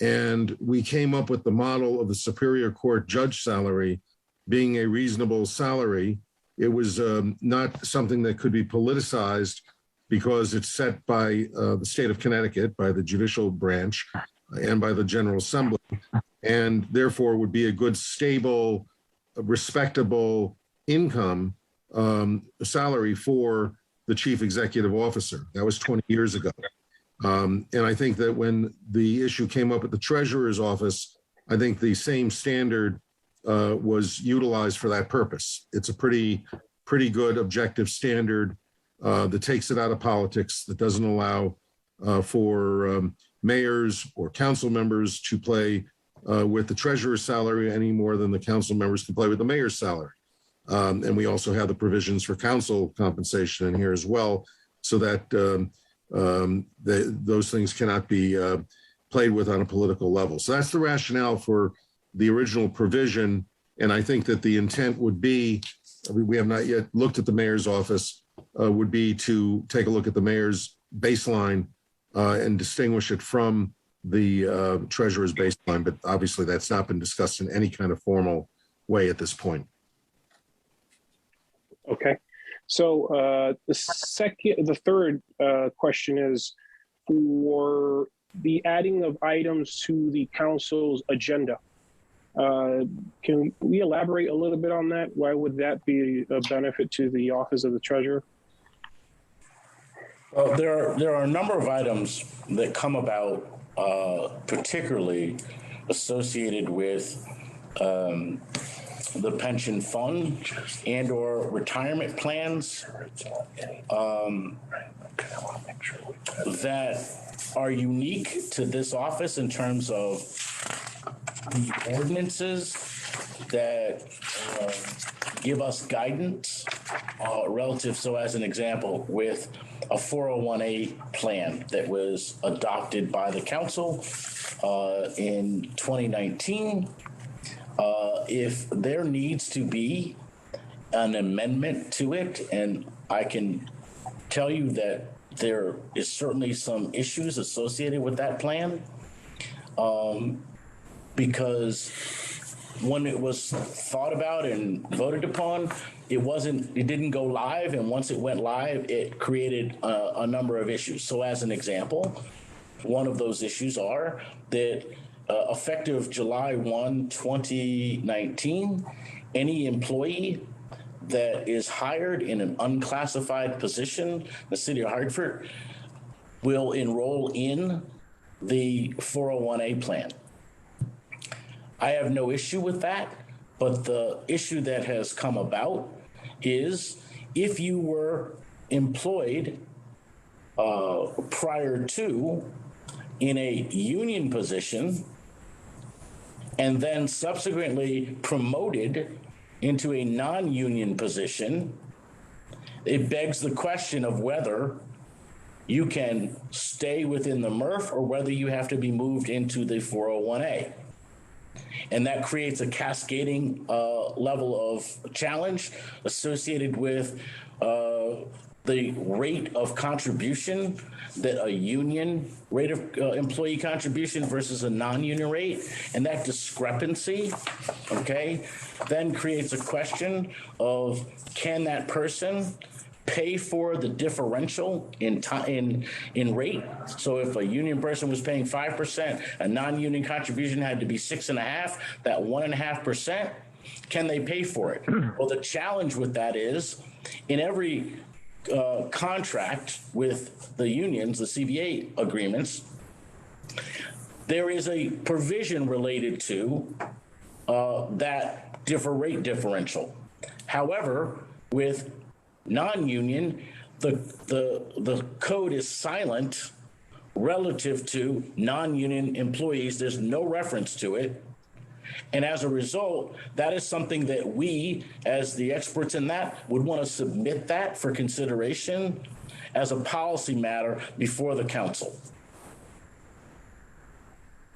And we came up with the model of the Superior Court judge salary being a reasonable salary. It was not something that could be politicized because it's set by the state of Connecticut, by the judicial branch and by the General Assembly, and therefore would be a good, stable, respectable income salary for the chief executive officer. That was 20 years ago. And I think that when the issue came up at the treasurer's office, I think the same standard was utilized for that purpose. It's a pretty good objective standard that takes it out of politics, that doesn't allow for mayors or council members to play with the treasurer's salary any more than the council members can play with the mayor's salary. And we also have the provisions for council compensation in here as well, so that those things cannot be played with on a political level. So that's the rationale for the original provision. And I think that the intent would be, we have not yet looked at the mayor's office, would be to take a look at the mayor's baseline and distinguish it from the treasurer's baseline. But obviously that's not been discussed in any kind of formal way at this point. Okay. So the third question is for the adding of items to the council's agenda. Can we elaborate a little bit on that? Why would that be a benefit to the office of the treasurer? Well, there are a number of items that come about, particularly associated with the pension fund and or retirement plans that are unique to this office in terms of the ordinances that give us guidance relative. So as an example, with a 401A plan that was adopted by the council in 2019, if there needs to be an amendment to it, and I can tell you that there is certainly some issues associated with that plan, because when it was thought about and voted upon, it didn't go live, and once it went live, it created a number of issues. So as an example, one of those issues are that effective July 1, 2019, any employee that is hired in an unclassified position in the city of Hartford will enroll in the 401A plan. I have no issue with that, but the issue that has come about is if you were employed prior to in a union position and then subsequently promoted into a non-union position, it begs the question of whether you can stay within the MRF or whether you have to be moved into the 401A. And that creates a cascading level of challenge associated with the rate of contribution, that a union rate of employee contribution versus a non-union rate. And that discrepancy, okay, then creates a question of, can that person pay for the differential in rate? So if a union person was paying 5%, a non-union contribution had to be 6.5%, that 1.5%, can they pay for it? Well, the challenge with that is, in every contract with the unions, the CBA agreements, there is a provision related to that rate differential. However, with non-union, the code is silent relative to non-union employees. There's no reference to it. And as a result, that is something that we, as the experts in that, would want to submit that for consideration as a policy matter before the council.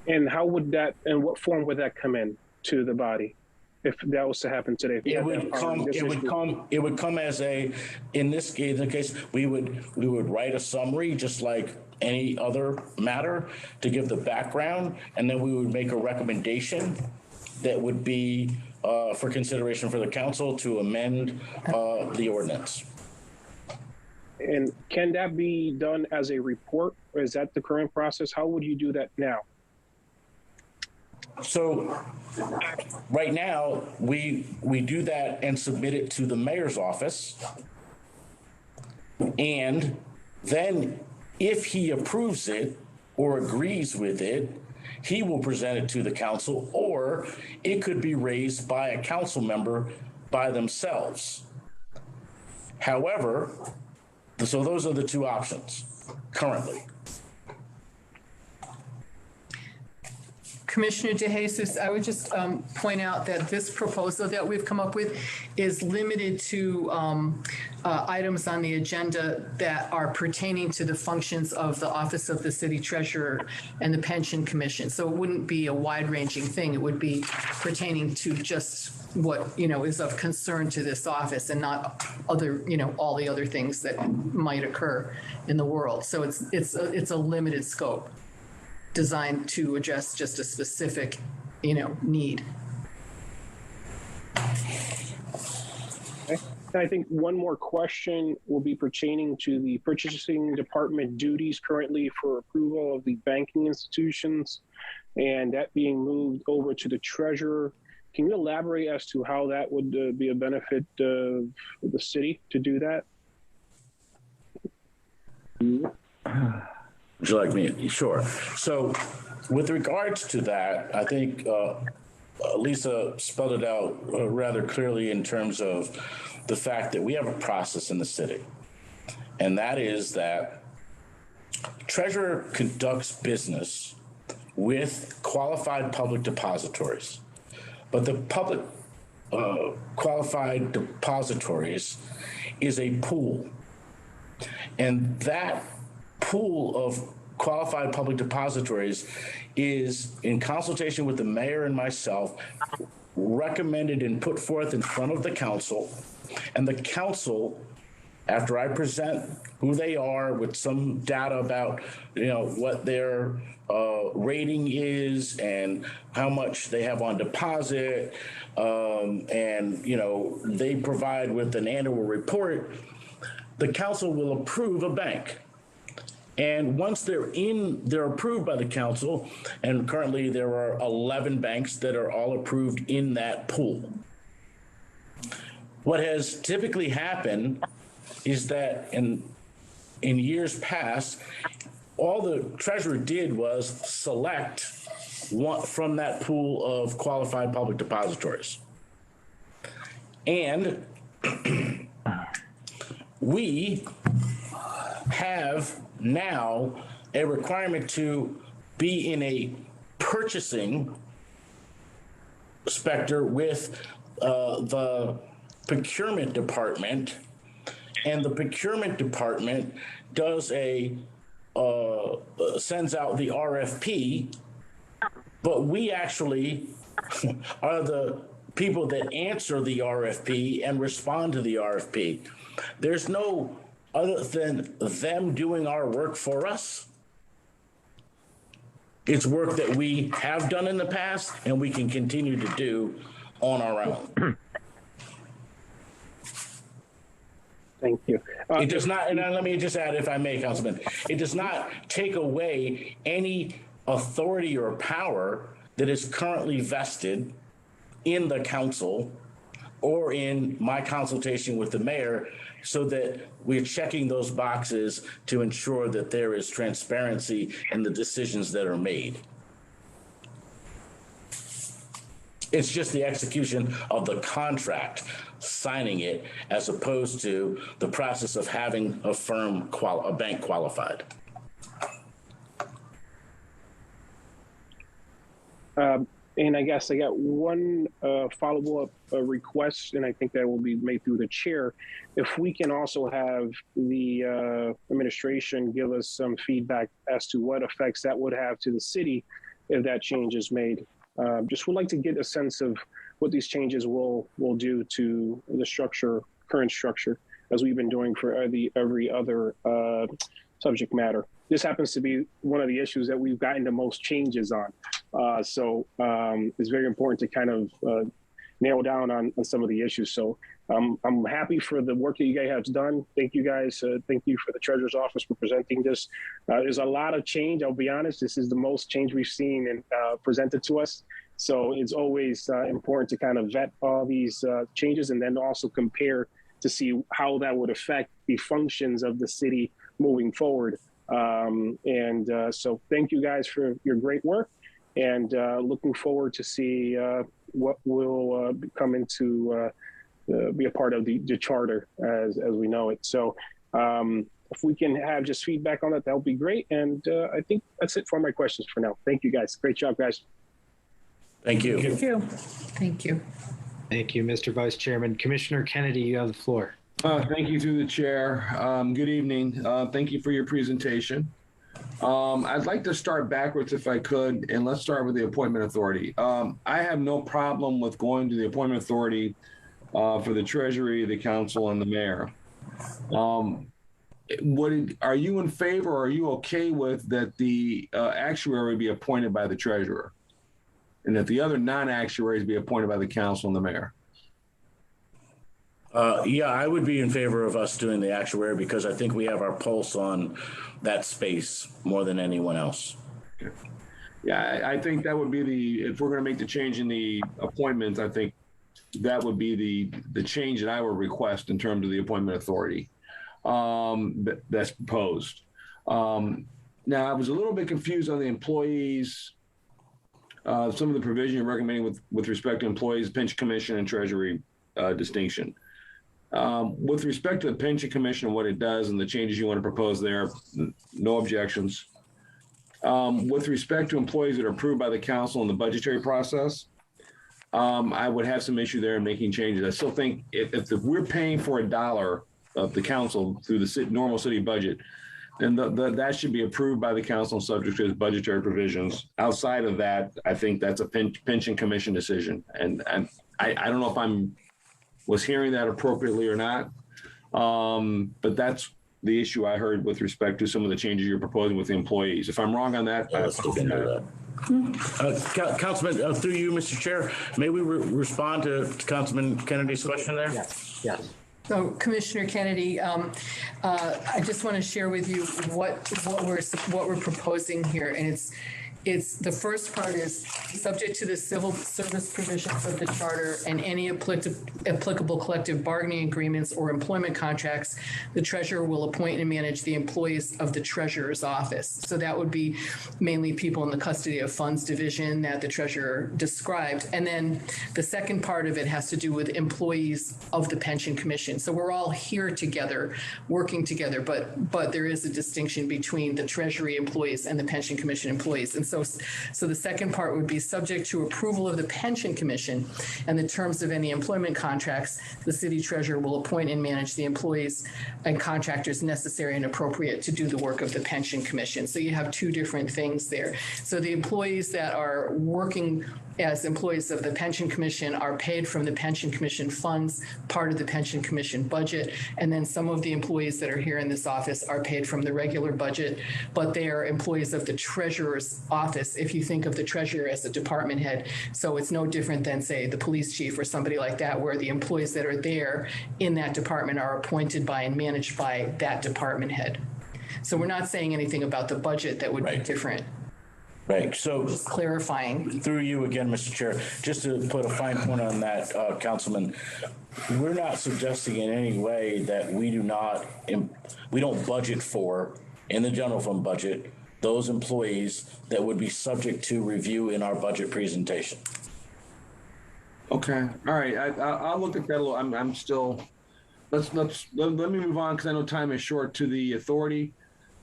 And how would that, in what form would that come in to the body if that was to happen today? It would come as a, in this case, we would write a summary just like any other matter to give the background, and then we would make a recommendation that would be for consideration for the council to amend the ordinance. And can that be done as a report, or is that the current process? How would you do that now? So right now, we do that and submit it to the mayor's office. And then if he approves it or agrees with it, he will present it to the council, or it could be raised by a council member by themselves. However, so those are the two options currently. Commissioner DeJesus, I would just point out that this proposal that we've come up with is limited to items on the agenda that are pertaining to the functions of the Office of the City Treasurer and the Pension Commission. So it wouldn't be a wide-ranging thing. It would be pertaining to just what, is of concern to this office, and not other, all the other things that might occur in the world. So it's a limited scope, designed to address just a specific, need. Okay. I think one more question will be pertaining to the purchasing department duties currently for approval of the banking institutions, and that being moved over to the treasurer. Can you elaborate as to how that would be a benefit of the city to do that? Would you like me? Sure. So with regards to that, I think Lisa spelled it out rather clearly in terms of the fact that we have a process in the city. And that is that treasurer conducts business with qualified public depositories. But the public qualified depositories is a pool. And that pool of qualified public depositories is, in consultation with the mayor and myself, recommended and put forth in front of the council. And the council, after I present who they are with some data about, what their rating is and how much they have on deposit, and, they provide with an annual report, the council will approve a bank. And once they're approved by the council, and currently there are 11 banks that are all approved in that pool. What has typically happened is that in years past, all the treasurer did was select one from that pool of qualified public depositories. And we have now a requirement to be in a purchasing specter with the procurement department, and the procurement department does sends out the RFP, but we actually are the people that answer the RFP and respond to the RFP. There's no other than them doing our work for us. It's work that we have done in the past and we can continue to do on our own. Thank you. It does not, and let me just add, if I may, Councilman, it does not take away any authority or power that is currently vested in the council or in my consultation with the mayor, so that we're checking those boxes to ensure that there is transparency in the decisions that are made. It's just the execution of the contract, signing it, as opposed to the process of having a firm, a bank qualified. And I guess I got one follow-up request, and I think that will be made through the chair. If we can also have the administration give us some feedback as to what effects that would have to the city if that change is made. Just would like to get a sense of what these changes will do to the structure, current structure, as we've been doing for every other subject matter. This happens to be one of the issues that we've gotten the most changes on. So it's very important to kind of nail down on some of the issues. So I'm happy for the work that you guys have done. Thank you guys. Thank you for the Treasurer's Office for presenting this. There's a lot of change. I'll be honest. This is the most change we've seen and presented to us. So it's always important to kind of vet all these changes and then also compare to see how that would affect the functions of the city moving forward. So thank you guys for your great work, and looking forward to see what will come into be a part of the charter as we know it. So if we can have just feedback on that, that would be great. And I think that's it for my questions for now. Thank you guys. Great job, guys. Thank you. Thank you. Thank you. Thank you, Mr. Vice Chairman. Commissioner Kennedy, you have the floor. Thank you through the chair. Good evening. Thank you for your presentation. I'd like to start backwards if I could, and let's start with the appointment authority. I have no problem with going to the appointment authority for the Treasury, the Council, and the Mayor. Are you in favor, or are you okay with that the Actuary be appointed by the Treasurer, and that the other non-actuaries be appointed by the Council and the Mayor? Yeah, I would be in favor of us doing the Actuary, because I think we have our pulse on that space more than anyone else. Okay. Yeah, I think that would be if we're going to make the change in the appointments, I think that would be the change that I would request in terms of the appointment authority that's proposed. Now, I was a little bit confused on the employees, some of the provision you're recommending with respect to employees, pension commission, and Treasury distinction. With respect to the pension commission and what it does and the changes you want to propose there, no objections. With respect to employees that are approved by the council in the budgetary process, I would have some issue there in making changes. I still think if we're paying for $1 of the council through the normal city budget, then that should be approved by the council subject to its budgetary provisions. Outside of that, I think that's a pension commission decision. And I don't know if I was hearing that appropriately or not, but that's the issue I heard with respect to some of the changes you're proposing with the employees. If I'm wrong on that, let's look into that. Councilman, through you, Mr. Chair, may we respond to Councilman Kennedy's question there? Yes. So, Commissioner Kennedy, I just want to share with you what we're proposing here, and it's the first part is subject to the civil service provisions of the charter and any applicable collective bargaining agreements or employment contracts. The treasurer will appoint and manage the employees of the treasurer's office. So that would be mainly people in the custody of funds division that the treasurer described. And then the second part of it has to do with employees of the pension commission. So we're all here together, working together, but there is a distinction between the treasury employees and the pension commission employees. And so So the second part would be subject to approval of the Pension Commission and the terms of any employment contracts. The city treasurer will appoint and manage the employees and contractors necessary and appropriate to do the work of the Pension Commission. So you have two different things there. So the employees that are working as employees of the Pension Commission are paid from the Pension Commission funds, part of the Pension Commission budget, and then some of the employees that are here in this office are paid from the regular budget, but they are employees of the treasurer's office, if you think of the treasurer as a department head. So it's no different than, say, the police chief or somebody like that, where the employees that are there in that department are appointed by and managed by that department head. So we're not saying anything about the budget that would be different. Right. So just clarifying. Through you again, Mr. Chair, just to put a fine point on that, Councilman, we're not suggesting in any way that we don't budget for, in the general fund budget, those employees that would be subject to review in our budget presentation. Okay. All right. I'll look at that a little. I'm still, let me move on, because I know time is short, to the authority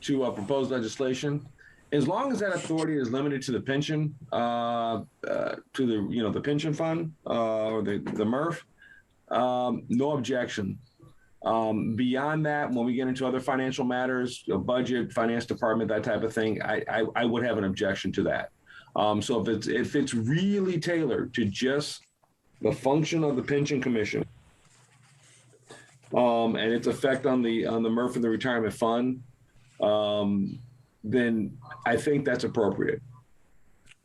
to propose legislation. As long as that authority is limited to the pension, to the pension fund or the MRF, no objection. Beyond that, when we get into other financial matters, budget, finance department, that type of thing, I would have an objection to that. So if it's really tailored to just the function of the Pension Commission and its effect on the MRF and the retirement fund, then I think that's appropriate.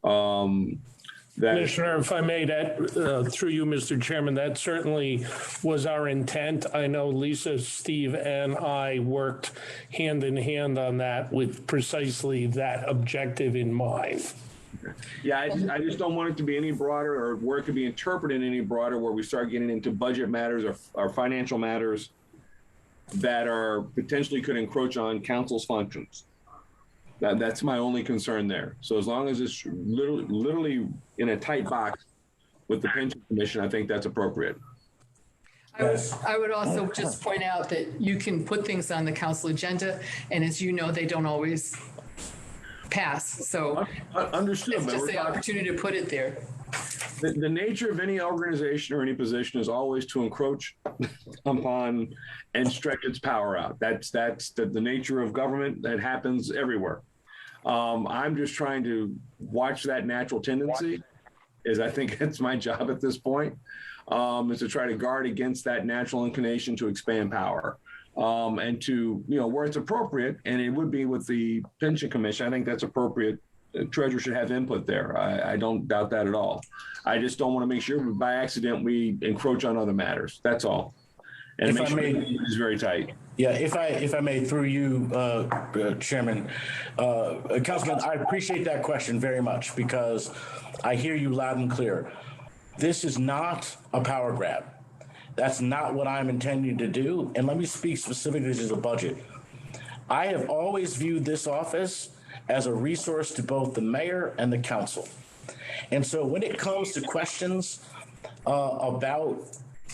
Commissioner, if I may, that through you, Mr. Chairman, that certainly was our intent. I know Lisa, Steve, and I worked hand in hand on that with precisely that objective in mind. Yeah, I just don't want it to be any broader, or where it could be interpreted any broader, where we start getting into budget matters or financial matters that are potentially could encroach on council's functions. That's my only concern there. So as long as it's literally in a tight box with the Pension Commission, I think that's appropriate. I would also just point out that you can put things on the council agenda, and as you know, they don't always pass. So understood. It's just the opportunity to put it there. The nature of any organization or any position is always to encroach upon and stretch its power out. That's the nature of government. That happens everywhere. I'm just trying to watch that natural tendency, as I think it's my job at this point, is to try to guard against that natural inclination to expand power. And to, where it's appropriate, and it would be with the Pension Commission, I think that's appropriate. The treasurer should have input there. I don't doubt that at all. I just don't want to make sure by accident we encroach on other matters. That's all. And make sure it's very tight. Yeah, if I may, through you, Chairman, Councilman, I appreciate that question very much, because I hear you loud and clear. This is not a power grab. That's not what I'm intending to do. And let me speak specifically to the budget. I have always viewed this office as a resource to both the mayor and the council. And so when it comes to questions about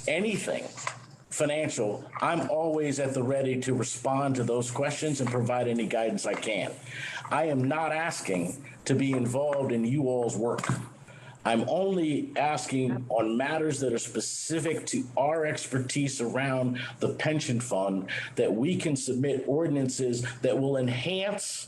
anything financial, I'm always at the ready to respond to those questions and provide any guidance I can. I am not asking to be involved in you all's work. I'm only asking on matters that are specific to our expertise around the pension fund, that we can submit ordinances that will enhance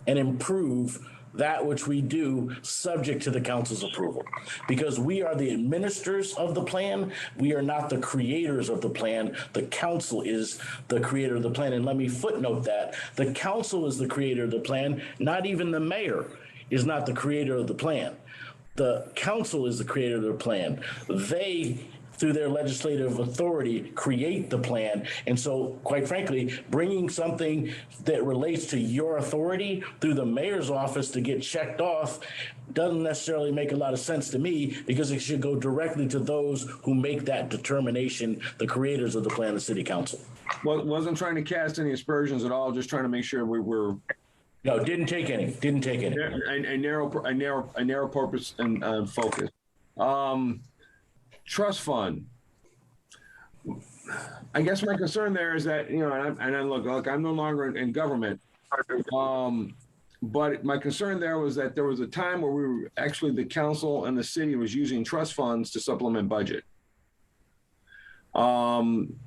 and improve that which we do, subject to the council's approval. Because we are the administrators of the plan, we are not the creators of the plan. The council is the creator of the plan. And let me footnote that. The council is the creator of the plan, not even the mayor is not the creator of the plan. The council is the creator of the plan. They, through their legislative authority, create the plan. And so, quite frankly, bringing something that relates to your authority through the mayor's office to get checked off doesn't necessarily make a lot of sense to me, because it should go directly to those who make that determination, the creators of the plan, the city council. Well, wasn't trying to cast any aspersions at all, just trying to make sure we were... No, didn't take any. A narrow purpose and focus. Trust fund. I guess my concern there is that, and I look, I'm no longer in government, But my concern there was that there was a time where we were actually, the council and the city was using trust funds to supplement budget,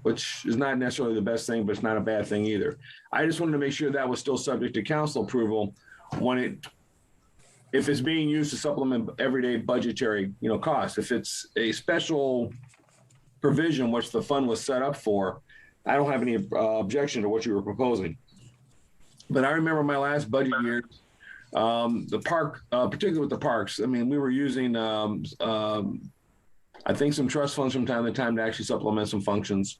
which is not necessarily the best thing, but it's not a bad thing either. I just wanted to make sure that was still subject to council approval if it's being used to supplement everyday budgetary, costs. If it's a special provision, which the fund was set up for, I don't have any objection to what you were proposing. But I remember my last budget year, the park, particularly with the parks, I mean, we were using, I think, some trust funds from time to time to actually supplement some functions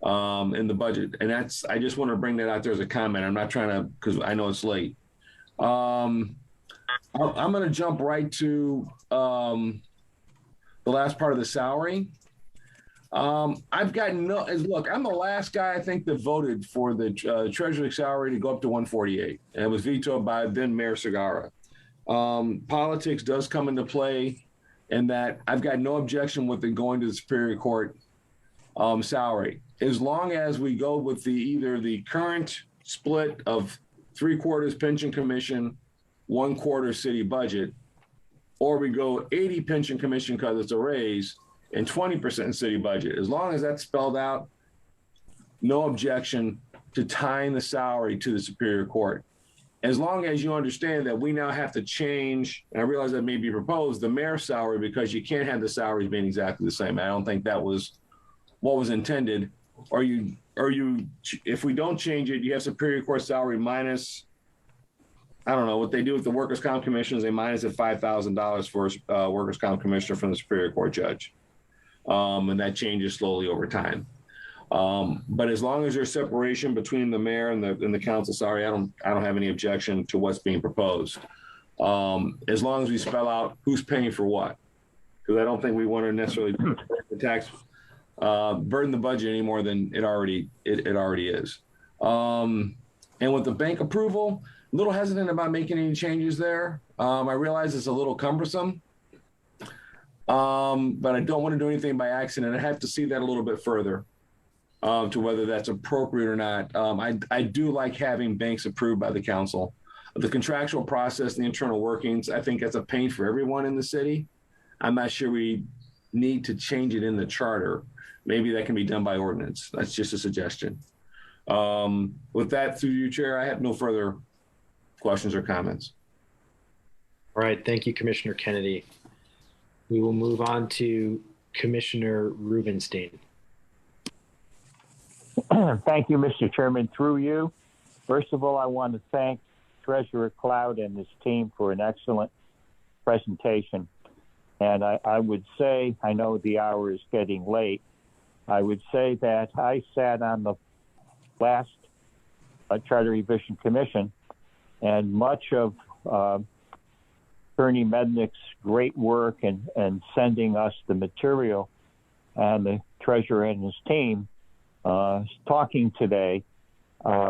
in the budget. And I just want to bring that out there as a comment. I'm not trying to, because I know it's late. I'm going to jump right to the last part of the salary. I've got look, I'm the last guy, I think, that voted for the treasurer's salary to go up to 148. And it was vetoed by then Mayor Segarra. Politics does come into play in that I've got no objection with it going to the Superior Court salary. As long as we go with either the current split of 3/4 pension commission, 1/4 city budget, or we go 80 pension commission because it's a raise, and 20% city budget. As long as that's spelled out, no objection to tying the salary to the Superior Court. As long as you understand that we now have to change, and I realize that may be proposed, the mayor's salary, because you can't have the salaries being exactly the same. I don't think that was what was intended. Or if we don't change it, you have Superior Court salary minus, I don't know, what they do with the Workers' Comp Commission is they minus at $5,000 for a Workers' Comp Commissioner from the Superior Court judge. And that changes slowly over time. But as long as there's separation between the mayor and the council, sorry, I don't have any objection to what's being proposed. As long as we spell out who's paying for what, because I don't think we want to necessarily the tax burden the budget any more than it already is. And with the bank approval, a little hesitant about making any changes there. I realize it's a little cumbersome. But I don't want to do anything by accident. I have to see that a little bit further to whether that's appropriate or not. I do like having banks approved by the council. The contractual process, the internal workings, I think that's a pain for everyone in the city. I'm not sure we need to change it in the charter. Maybe that can be done by ordinance. That's just a suggestion. With that, through you, Chair, I have no further questions or comments. All right. Thank you, Commissioner Kennedy. We will move on to Commissioner Rubenstein. Thank you, Mr. Chairman. Through you, first of all, I want to thank Treasurer Cloud and his team for an excellent presentation. And I would say, I know the hour is getting late, I would say that I sat on the last Charter Revision Commission, and much of Bernie Mednick's great work and sending us the material and the treasurer and his team talking today.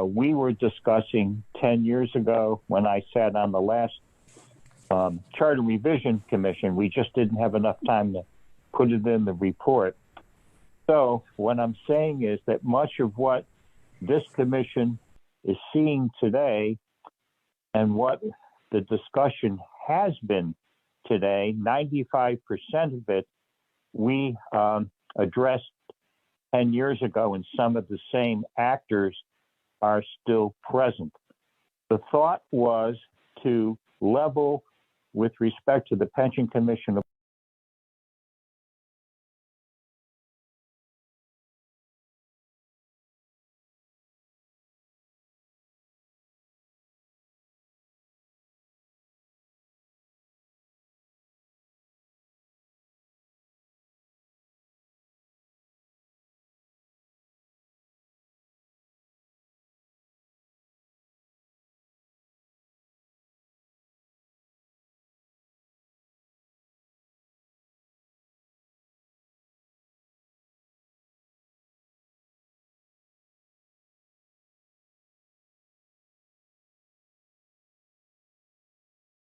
We were discussing 10 years ago when I sat on the last Charter Revision Commission. We just didn't have enough time to put it in the report. So what I'm saying is that much of what this commission is seeing today and what the discussion has been today, 95% of it we addressed 10 years ago, and some of the same actors are still present. The thought was to level with respect to the Pension Commission